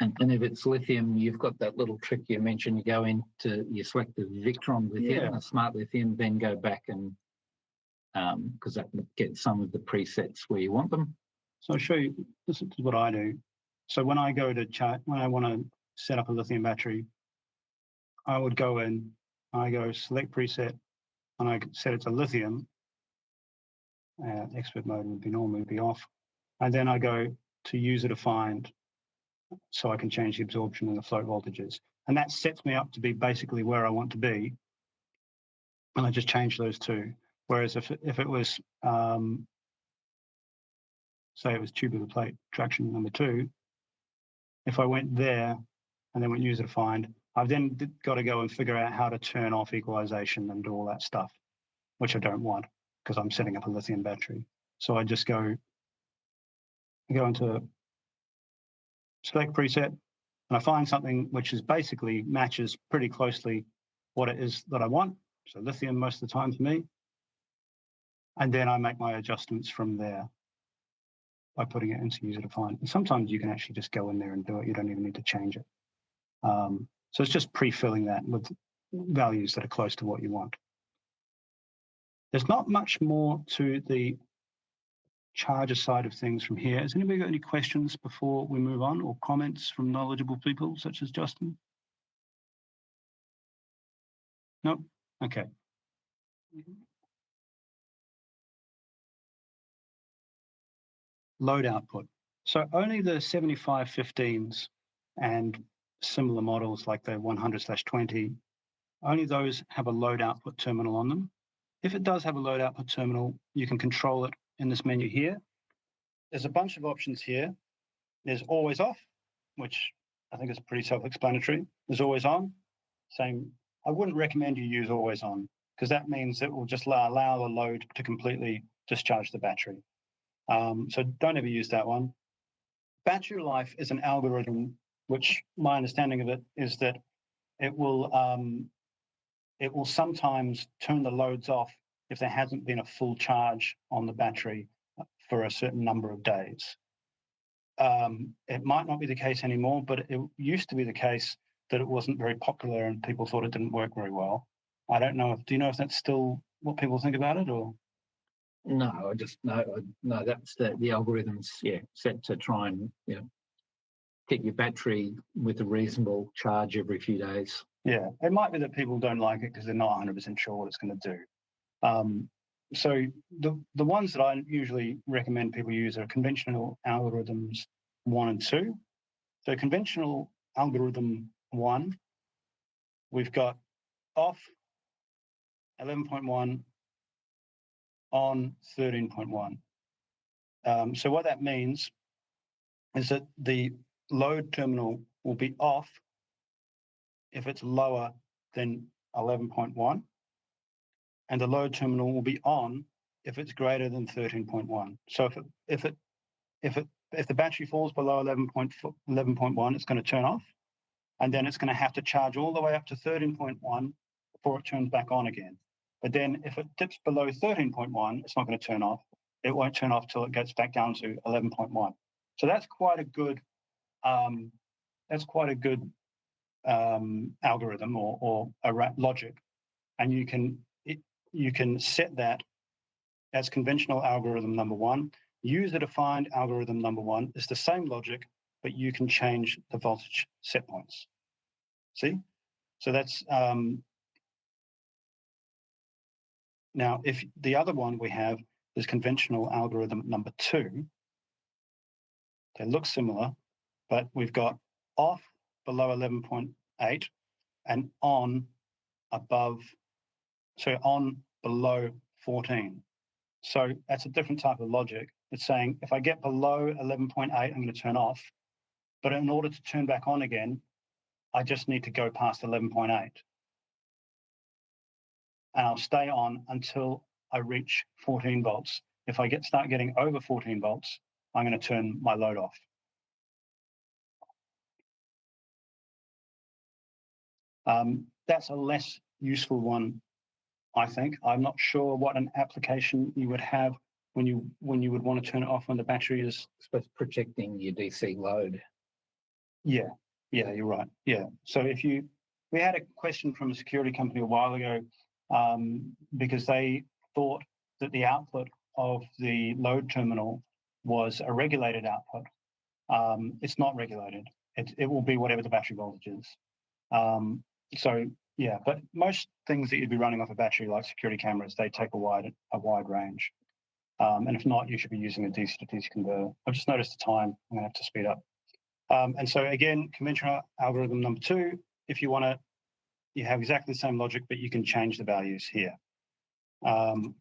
And if it's lithium, you've got that little trick you mentioned. You go into, you select the Victron lithium, a smart lithium, then go back and, because that will get some of the presets where you want them. So I'll show you, this is what I do. So when I go to when I want to set up a lithium battery, I would go in, I go select preset, and I set it to lithium. Expert mode would be normally be off. And then I go to user defined, so I can change the absorption and the float voltages. And that sets me up to be basically where I want to be. And I just change those two. Whereas if it was, say it was tubular plate traction number 2, if I went there and then went user defined, I've then got to go and figure out how to turn off equalization and do all that stuff, which I don't want because I'm setting up a lithium battery. So I just go into select preset, and I find something which is basically matches pretty closely what it is that I want. So lithium most of the time for me. And then I make my adjustments from there by putting it into user defined. And sometimes you can actually just go in there and do it. You don't even need to change it. So it's just pre-filling that with values that are close to what you want. There's not much more to the charger side of things from here. Has anybody got any questions before we move on, or comments from knowledgeable people such as Justin? No? Okay. Load output. So only the 7515s and similar models like the 100/20, only those have a load output terminal on them. If it does have a load output terminal, you can control it in this menu here. There's a bunch of options here. There's always off, which I think is pretty self-explanatory. There's always on. Same. I wouldn't recommend you use always on, because that means it will just allow the load to completely discharge the battery. So don't ever use that one. Battery life is an algorithm, which my understanding of it is that it will sometimes turn the loads off if there hasn't been a full charge on the battery for a certain number of days. It might not be the case anymore, but it used to be the case that it wasn't very popular and people thought it didn't work very well. I don't know. Do you know if that's still what people think about it, or? No, I just no. That's the algorithms. Yeah, set to try and get your battery with a reasonable charge every few days. Yeah, it might be that people don't like it because they're not 100% sure what it's going to do. So the ones that I usually recommend people use are conventional algorithms 1 and 2. So conventional algorithm 1, we've got off 11.1, on 13.1. So what that means is that the load terminal will be off if it's lower than 11.1, and the load terminal will be on if it's greater than 13.1. So if the battery falls below 11.1, it's going to turn off, and then it's going to have to charge all the way up to 13.1 before it turns back on again. But then if it dips below 13.1, it's not going to turn off. It won't turn off till it gets back down to 11.1. So that's quite a good algorithm or logic, and you can set that as conventional algorithm number 1. User-defined algorithm number 1 is the same logic, but you can change the voltage set points. See? So that's now if the other one we have is conventional algorithm number 2. They look similar, but we've got off below 11.8 and on above, so on below 14. So that's a different type of logic. It's saying if I get below 11.8, I'm going to turn off. But in order to turn back on again, I just need to go past 11.8. And I'll stay on until I reach 14 volts. If I start getting over 14 volts, I'm going to turn my load off. That's a less useful one, I think. I'm not sure what an application you would have when you would want to turn it off when the battery is. I suppose protecting your DC load. Yeah, you're right. Yeah. So we had a question from a security company a while ago because they thought that the output of the load terminal was a regulated output. It's not regulated. It will be whatever the battery voltage is. So yeah, but most things that you'd be running off a battery, like security cameras, they take a wide range. And if not, you should be using a DC to DC converter. I've just noticed the time. I'm going to have to speed up. And so again, conventional algorithm number 2, if you want to, you have exactly the same logic, but you can change the values here. The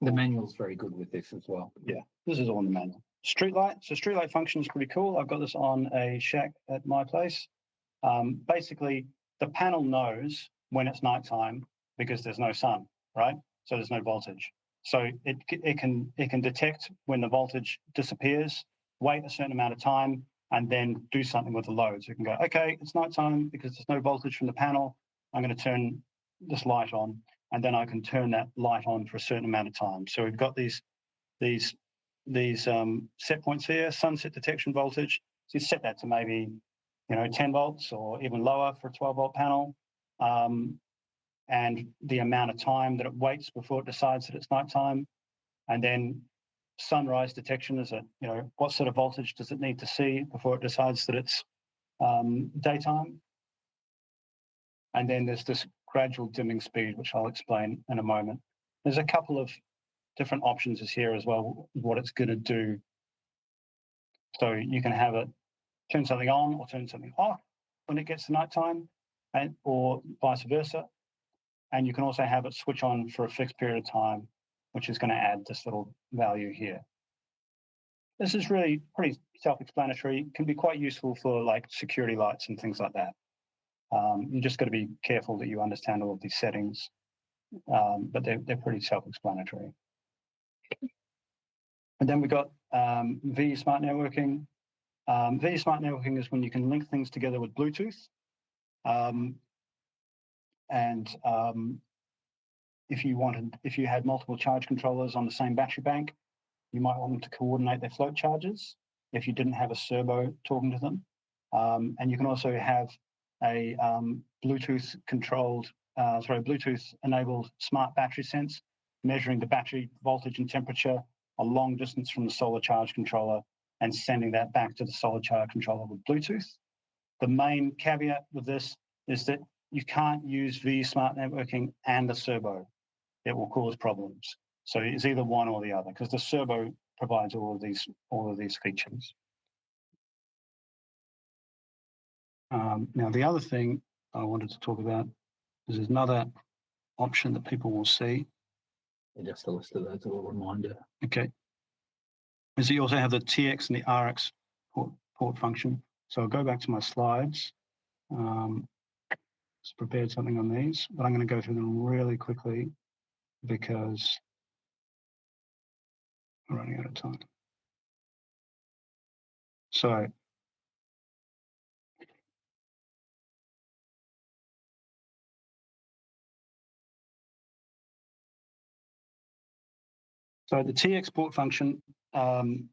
manual's very good with this as well. Yeah, this is all in the manual. Streetlight. So streetlight function is pretty cool. I've got this on a shack at my place. Basically, the panel knows when it's nighttime because there's no sun, right? So there's no voltage. So it can detect when the voltage disappears, wait a certain amount of time, and then do something with the load. So it can go, okay, it's nighttime because there's no voltage from the panel. I'm going to turn this light on, and then I can turn that light on for a certain amount of time. So we've got these set points here, sunset detection voltage. So you set that to maybe 10 volts or even lower for a 12-volt panel. And the amount of time that it waits before it decides that it's nighttime. And then sunrise detection is what sort of voltage does it need to see before it decides that it's daytime? And then there's this gradual dimming speed, which I'll explain in a moment. There's a couple of different options here as well, what it's going to do. So you can have it turn something on or turn something off when it gets to nighttime, or vice versa. And you can also have it switch on for a fixed period of time, which is going to add this little value here. This is really pretty self-explanatory. Can be quite useful for like security lights and things like that. You just got to be careful that you understand all of these settings, but they're pretty self-explanatory. And then we've got VE Smart Networking. VE Smart Networking is when you can link things together with Bluetooth. If you had multiple charge controllers on the same battery bank, you might want them to coordinate their float charges if you didn't have a servo talking to them. And you can also have a Bluetooth-enabled smart battery sense, measuring the battery voltage and temperature a long distance from the solar charge controller and sending that back to the solar charge controller with Bluetooth. The main caveat with this is that you can't use VE Smart Networking and the servo. It will cause problems. So it's either one or the other, because the servo provides all of these features. Now, the other thing I wanted to talk about is there's another option that people will see. Just a list of those, a little reminder. Okay. Is that you also have the TX and the RX port function. So I'll go back to my slides. Just prepared something on these, but I'm going to go through them really quickly because we're running out of time. So the TX port function can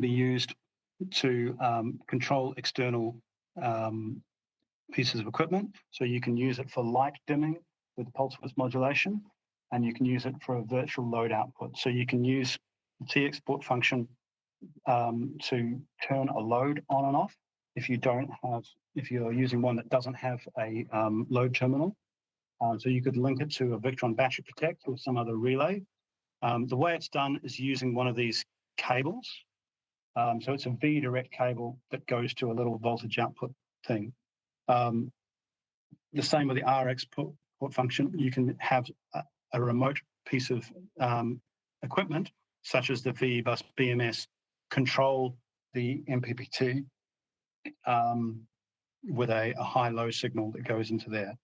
be used to control external pieces of equipment. So you can use it for light dimming with pulse width modulation, and you can use it for a virtual load output. So you can use the TX port function to turn a load on and off. if you're using one that doesn't have a load terminal. So you could link it to a Victron Battery Protect or some other relay. The way it's done is using one of these cables. So it's a V-direct cable that goes to a little voltage output thing. The same with the RX port function. You can have a remote piece of equipment, such as the V-Bus BMS, control the MPPT with a high-low signal that goes into there.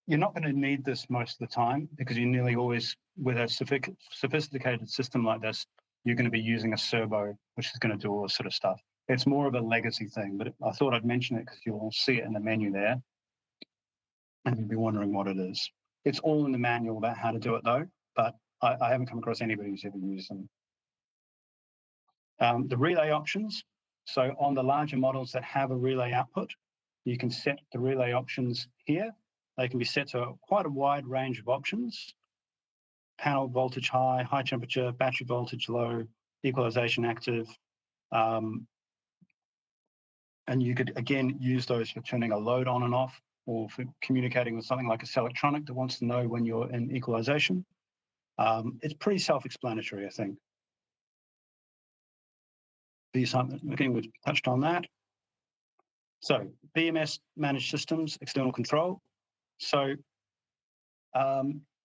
You're not going to need this most of the time because you nearly always, with a sophisticated system like this, you're going to be using a servo, which is going to do all this sort of stuff. It's more of a legacy thing, but I thought I'd mention it because you'll see it in the menu there, and you'll be wondering what it is. It's all in the manual about how to do it, though, but I haven't come across anybody who's ever used them. The relay options. So on the larger models that have a relay output, you can set the relay options here. They can be set to quite a wide range of options: panel voltage high, high temperature, battery voltage low, equalization active. And you could, again, use those for turning a load on and off, or for communicating with something like a Selectronic that wants to know when you're in equalization. It's pretty self-explanatory, I think. Again, we've touched on that. So BMS managed systems, external control. So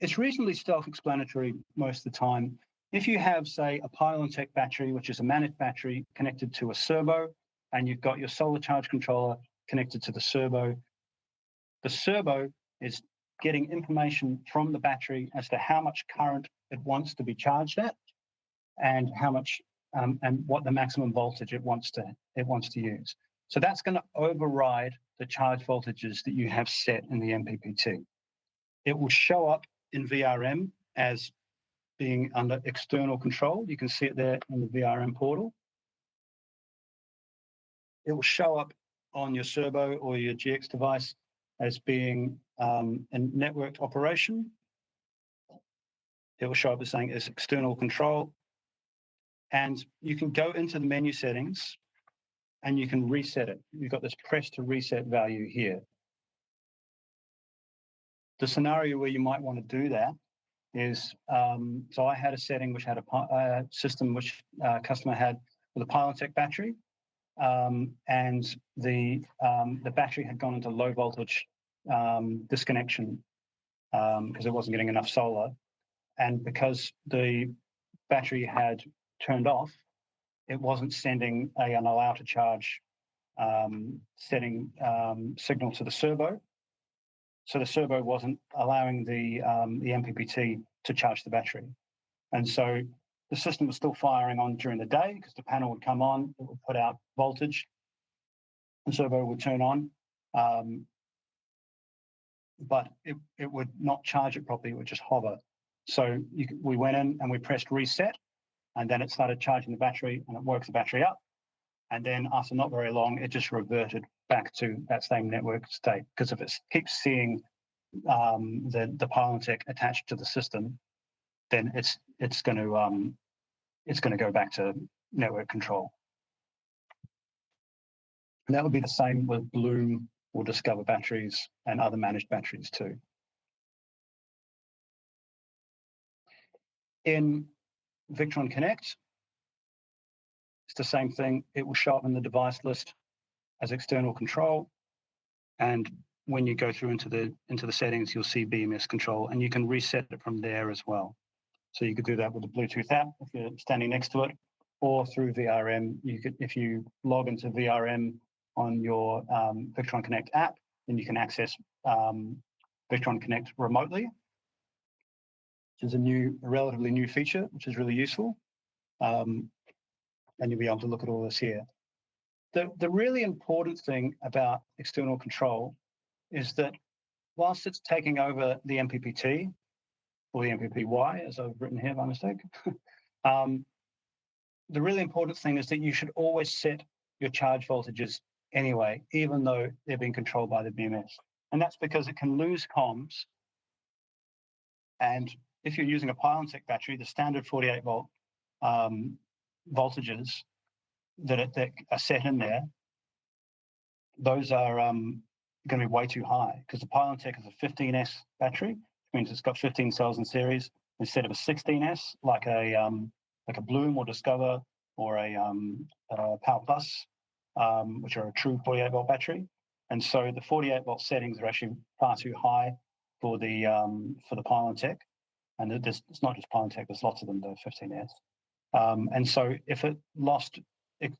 it's reasonably self-explanatory most of the time. If you have, say, a Pylon-Tech battery, which is a managed battery connected to a servo, and you've got your solar charge controller connected to the servo is getting information from the battery as to how much current it wants to be charged at, and how much and what the maximum voltage it wants to use. So that's going to override the charge voltages that you have set in the MPPT. It will show up in VRM as being under external control. You can see it there in the VRM portal. It will show up on your servo or your GX device as being a networked operation. It will show up as saying it's external control. And you can go into the menu settings and you can reset it. You've got this press to reset value here. The scenario where you might want to do that is, so I had a setting which had a system which customer had with a Pylon-Tech battery, and the battery had gone into low voltage disconnection because it wasn't getting enough solar. And because the battery had turned off, it wasn't sending an allow to charge setting signal to the servo. So the servo wasn't allowing the MPPT to charge the battery. And so the system was still firing on during the day because the panel would come on, it would put out voltage, the servo would turn on, but it would not charge it properly, it would just hover. So we went in and we pressed reset, and then it started charging the battery and it woke the battery up. And then after not very long, it just reverted back to that same network state, because if it keeps seeing the Pylon-Tech attached to the system, then it's going to go back to network control. And that would be the same with Bloom or Discover batteries and other managed batteries too. In Victron Connect, it's the same thing. It will show up in the device list as external control, and when you go through into the settings, you'll see BMS control, and you can reset it from there as well. So you could do that with the Bluetooth app if you're standing next to it, or through VRM. You could, if you log into VRM on your Victron Connect app, then you can access Victron Connect remotely, which is a relatively new feature, which is really useful. And you'll be able to look at all this here. The really important thing about external control is that whilst it's taking over the MPPT, or the MPPY, as I've written here by mistake, the really important thing is that you should always set your charge voltages anyway, even though they're being controlled by the BMS. And that's because it can lose comms. And if you're using a Pylon-Tech battery, the standard 48 volt voltages that are set in there those are going to be way too high because the Pylon-Tech is a 15S battery, which means it's got 15 cells in series instead of a 16S, like a Bloom or Discover or a Power Plus, which are a true 48-volt battery. And so the 48-volt settings are actually far too high for the Pylon-Tech. And it's not just Pylon-Tech, there's lots of them, the 15S. And so if it lost its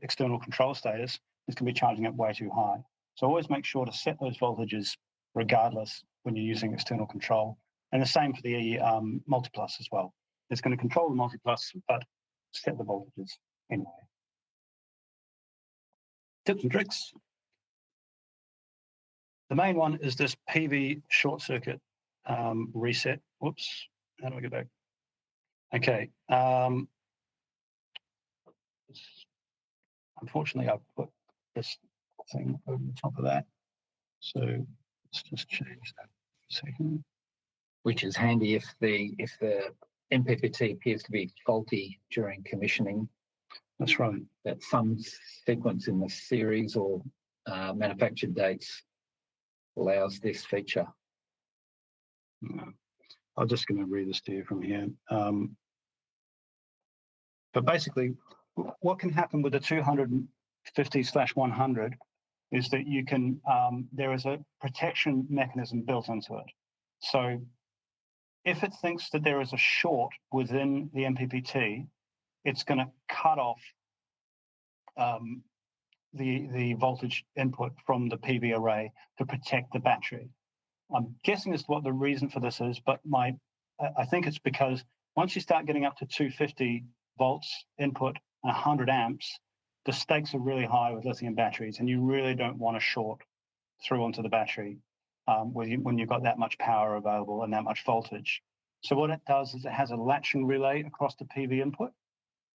external control status, it's going to be charging it way too high. So always make sure to set those voltages regardless when you're using external control. And the same for the multiplus as well. It's going to control the multiplus, but set the voltages anyway. Tips and tricks. The main one is this PV short circuit reset. Whoops, how do I get back? Okay. Unfortunately, I've put this thing over the top of that. So let's just change that for a second. Which is handy if the MPPT appears to be faulty during commissioning. That's right. That some sequence in the series or manufactured dates allows this feature. I'm just going to read this to you from here. But basically, what can happen with the 250/100 is that you can, there is a protection mechanism built into it. So if it thinks that there is a short within the MPPT, it's going to cut off the voltage input from the PV array to protect the battery. I'm guessing as to what the reason for this is, but I think it's because once you start getting up to 250 volts input and 100 amps, the stakes are really high with lithium batteries, and you really don't want to short through onto the battery when you've got that much power available and that much voltage. So what it does is it has a latching relay across the PV input,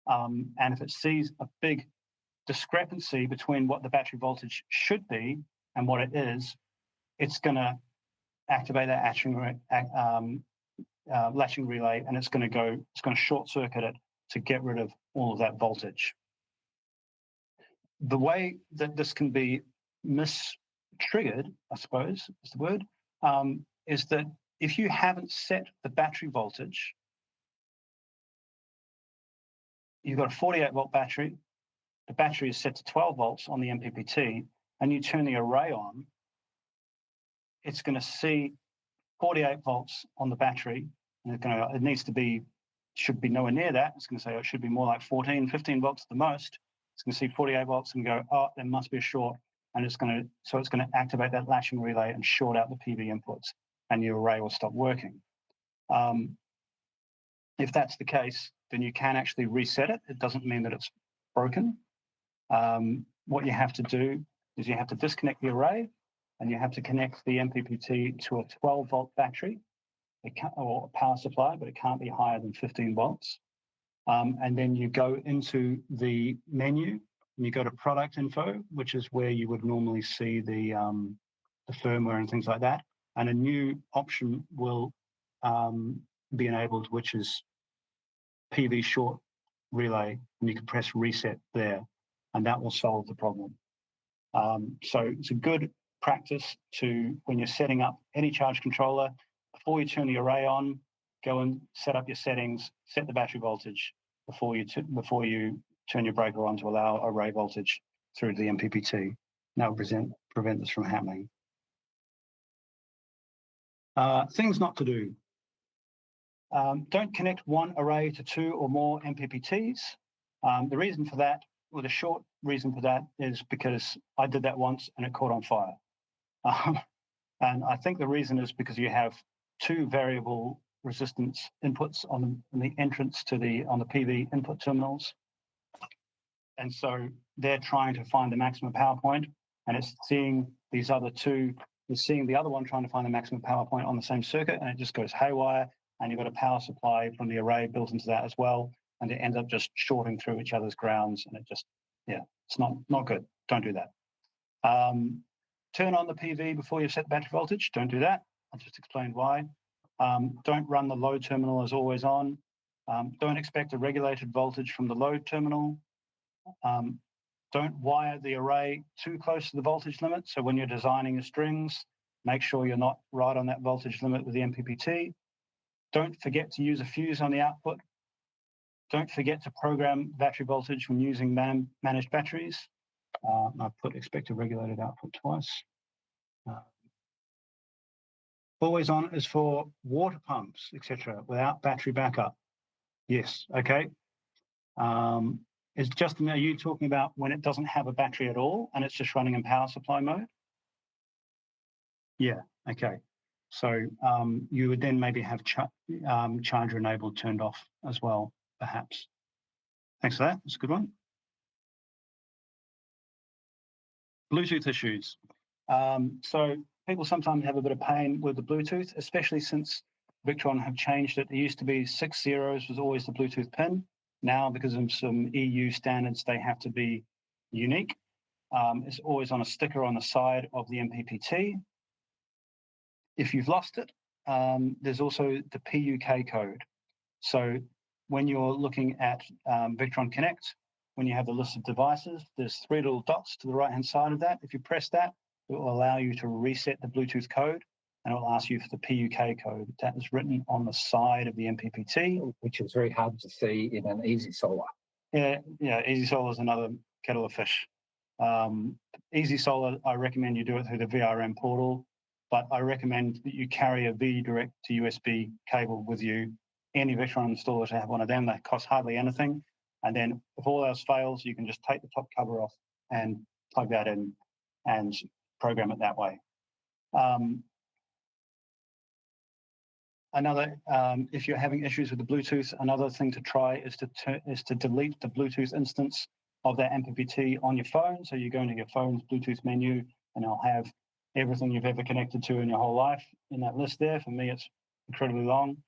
and if it sees a big discrepancy between what the battery voltage should be and what it is, it's going to activate that latching relay, and it's going to short circuit it to get rid of all of that voltage. The way that this can be mis-triggered, I suppose is the word, is that if you haven't set the battery voltage, you've got a 48-volt battery, the battery is set to 12 volts on the MPPT, and you turn the array on, it's going to see 48 volts on the battery, and should be nowhere near that. It's going to say it should be more like 14, 15 volts at the most. It's going to see 48 volts and go, oh, there must be a short, and it's going to activate that latching relay and short out the PV inputs, and your array will stop working. If that's the case, then you can actually reset it. It doesn't mean that it's broken. What you have to do is you have to disconnect the array, and you have to connect the MPPT to a 12-volt battery or a power supply, but it can't be higher than 15 volts. And then you go into the menu, and you go to product info, which is where you would normally see the firmware and things like that. And a new option will be enabled, which is PV short relay, and you can press reset there, and that will solve the problem. So it's a good practice to, when you're setting up any charge controller, before you turn the array on, go and set up your settings, set the battery voltage before you turn your breaker on to allow array voltage through to the MPPT. That will prevent this from happening. Things not to do. Don't connect one array to 2 or more MPPTs. The reason for that, or the short reason for that, is because I did that once and it caught on fire. And I think the reason is because you have 2 variable resistance inputs on the entrance to on the PV input terminals. And so they're trying to find the maximum power point, and it's seeing these other 2, it's seeing the other one trying to find the maximum power point on the same circuit, and it just goes haywire, and you've got a power supply from the array built into that as well, and it ends up just shorting through each other's grounds, and it just, yeah, it's not good. Don't do that. Turn on the PV before you set the battery voltage. Don't do that. I just explained why. Don't run the load terminal as always on. Don't expect a regulated voltage from the load terminal. Don't wire the array too close to the voltage limit. So when you're designing your strings, make sure you're not right on that voltage limit with the MPPT. Don't forget to use a fuse on the output. Don't forget to program battery voltage when using managed batteries. I've put expected regulated output twice. Always on is for water pumps, etc., without battery backup. Yes, okay. Is Justin, are you talking about when it doesn't have a battery at all and it's just running in power supply mode? Yeah, okay. So you would then maybe have charger enabled turned off as well, perhaps. Thanks for that. That's a good one. Bluetooth issues. So people sometimes have a bit of pain with the Bluetooth, especially since Victron have changed it. It used to be 6 zeros was always the Bluetooth pin. Now, because of some EU standards, they have to be unique. It's always on a sticker on the side of the MPPT. If you've lost it, there's also the PUK code. So when you're looking at Victron Connect, when you have the list of devices, there's 3 little dots to the right-hand side of that. If you press that, it will allow you to reset the Bluetooth code, and it will ask you for the PUK code. That is written on the side of the MPPT. Which is very hard to see in an Easy Solar. Yeah, Easy Solar is another kettle of fish. Easy Solar, I recommend you do it through the VRM portal, but I recommend that you carry a V-Direct to USB cable with you. Any Victron installer should have one of them. They cost hardly anything. And then if all else fails, you can just take the top cover off and plug that in and program it that way. If you're having issues with the Bluetooth, another thing to try is to delete the Bluetooth instance of that MPPT on your phone. So you go into your phone's Bluetooth menu, and it'll have everything you've ever connected to in your whole life in that list there. For me, it's incredibly long.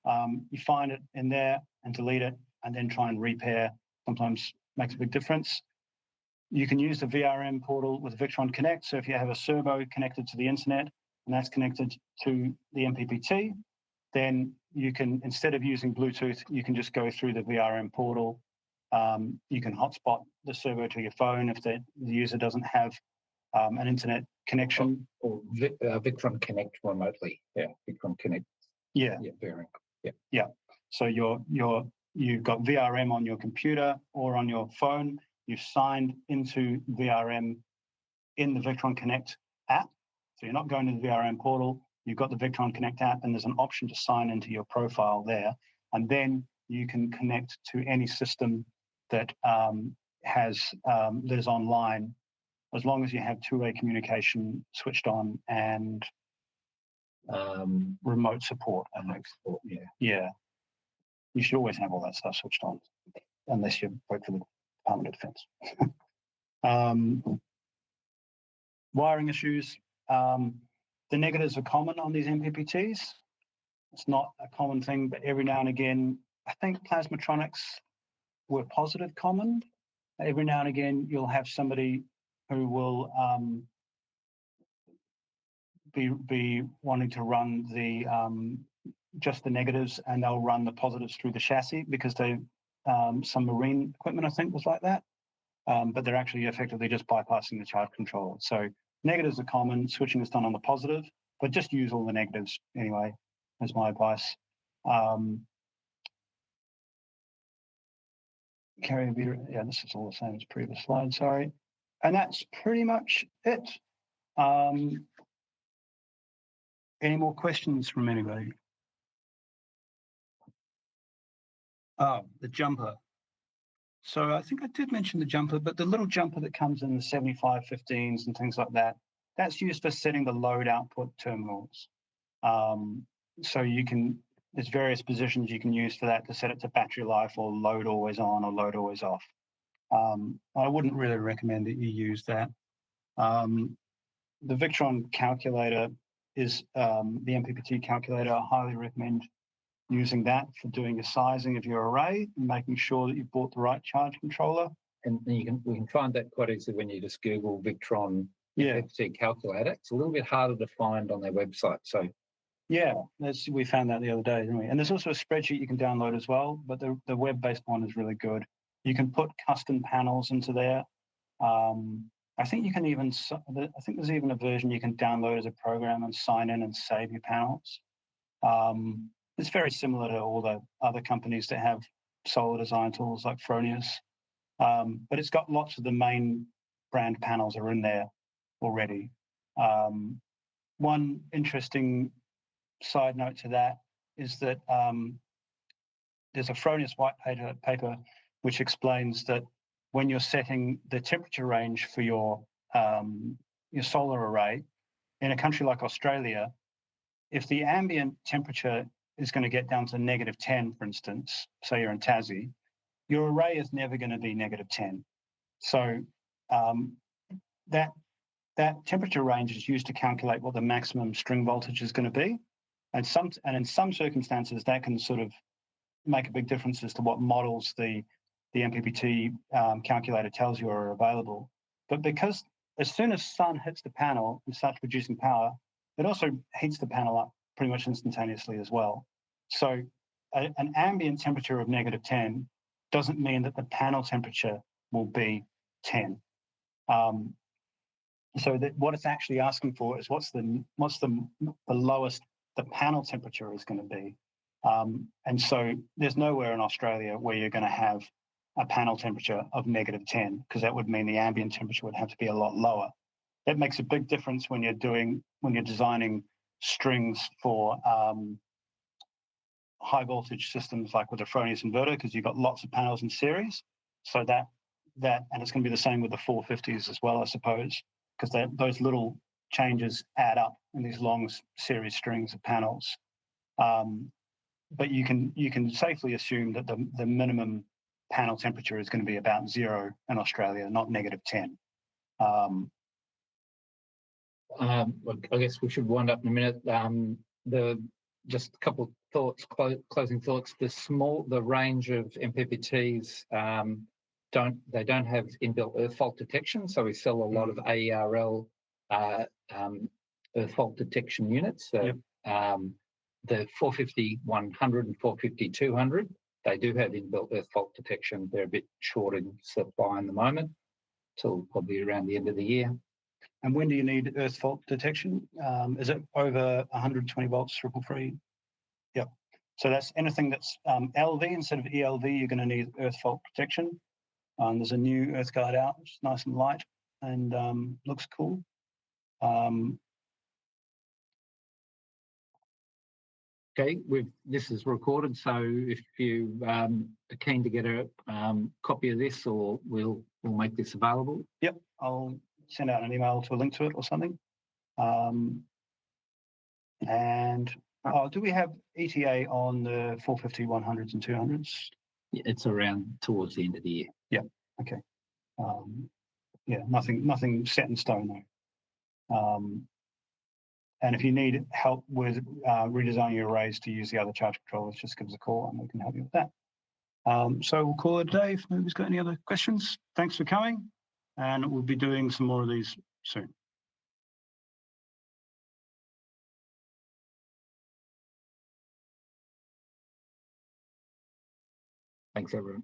You find it in there and delete it, and then try and repair. Sometimes makes a big difference. You can use the VRM portal with Victron Connect. So if you have a servo connected to the internet and that's connected to the MPPT, then you can, instead of using Bluetooth, you can just go through the VRM portal. You can hotspot the servo to your phone if the user doesn't have an internet connection. Or Victron Connect remotely. Yeah, Victron Connect. Yeah. Yeah, VRM. Yeah. Yeah. So you've got VRM on your computer or on your phone. You've signed into VRM in the Victron Connect app. So you're not going to the VRM portal. You've got the Victron Connect app, and there's an option to sign into your profile there. And then you can connect to any system that that is online, as long as you have two-way communication switched on and remote support. Yeah. You should always have all that stuff switched on, unless you work for the Department of Defense. Wiring issues. The negatives are common on these MPPTs. It's not a common thing, but every now and again, I think plasmatronics were positive common. Every now and again, you'll have somebody who will be wanting to run the just the negatives, and they'll run the positives through the chassis because they some marine equipment, I think, was like that. But they're actually effectively just bypassing the charge controller. So negatives are common, switching is done on the positive, but just use all the negatives anyway, is my advice. Carrier meter, yeah, this is all the same as previous slide, sorry. And that's pretty much it. Any more questions from anybody? Oh, the jumper. So I think I did mention the jumper, but the little jumper that comes in the 7515s and things like that, that's used for setting the load output terminals. So you can, there's various positions you can use for that to set it to battery life or load always on or load always off. I wouldn't really recommend that you use that. The Victron calculator is the MPPT calculator. I highly recommend using that for doing a sizing of your array and making sure that you've bought the right charge controller. And we can find that quite easily when you just Google Victron MPPT calculator. It's a little bit harder to find on their website. So yeah, we found that the other day, didn't we? And there's also a spreadsheet you can download as well, but the web-based one is really good. You can put custom panels into there. I think you can even, I think there's even a version you can download as a program and sign in and save your panels. It's very similar to all the other companies that have solar design tools like Fronius, but it's got lots of the main brand panels are in there already. One interesting side note to that is that there's a Fronius white paper which explains that when you're setting the temperature range for your solar array in a country like Australia, if the ambient temperature is going to get down to -10, for instance, say you're in Tassie, your array is never going to be -10. So that temperature range is used to calculate what the maximum string voltage is going to be, and in some circumstances that can sort of make a big difference as to what models the MPPT calculator tells you are available. But because as soon as sun hits the panel and starts producing power, it also heats the panel up pretty much instantaneously as well. So an ambient temperature of -10 doesn't mean that the panel temperature will be 10. So that what it's actually asking for is what's the lowest the panel temperature is going to be. And so there's nowhere in Australia where you're going to have a panel temperature of -10, because that would mean the ambient temperature would have to be a lot lower. That makes a big difference when you're designing strings for high voltage systems like with a Fronius inverter, because you've got lots of panels in series. So that and it's going to be the same with the 450s as well, I suppose, because those little changes add up in these long series strings of panels. But you can safely assume that the minimum panel temperature is going to be about 0 in Australia, not -10. I guess we should wind up in a minute. Just a couple of thoughts, closing thoughts. The range of MPPTs don't have inbuilt earth fault detection, so we sell a lot of AERL earth fault detection units. So, yep. The 450-100 and 450-200, they do have inbuilt earth fault detection. They're a bit short in supply in the moment, till probably around the end of the year. And when do you need earth fault detection? Is it over 120 volts triple free? Yep. So that's anything that's LV instead of ELV, you're going to need earth fault protection. There's a new earth guard out, which is nice and light and looks cool. Okay, this is recorded, so if you are keen to get a copy of this, or we'll make this available. Yep, I'll send out an email to a link to it or something. And do we have ETA on the 450, 100s and 200s? It's around towards the end of the year. Yeah. Okay. Yeah, nothing set in stone though. And if you need help with redesigning your arrays to use the other charge controllers, just give us a call and we can help you with that. So we'll call it a day. If nobody's got any other questions, thanks for coming, and we'll be doing some more of these soon. Thanks, everyone.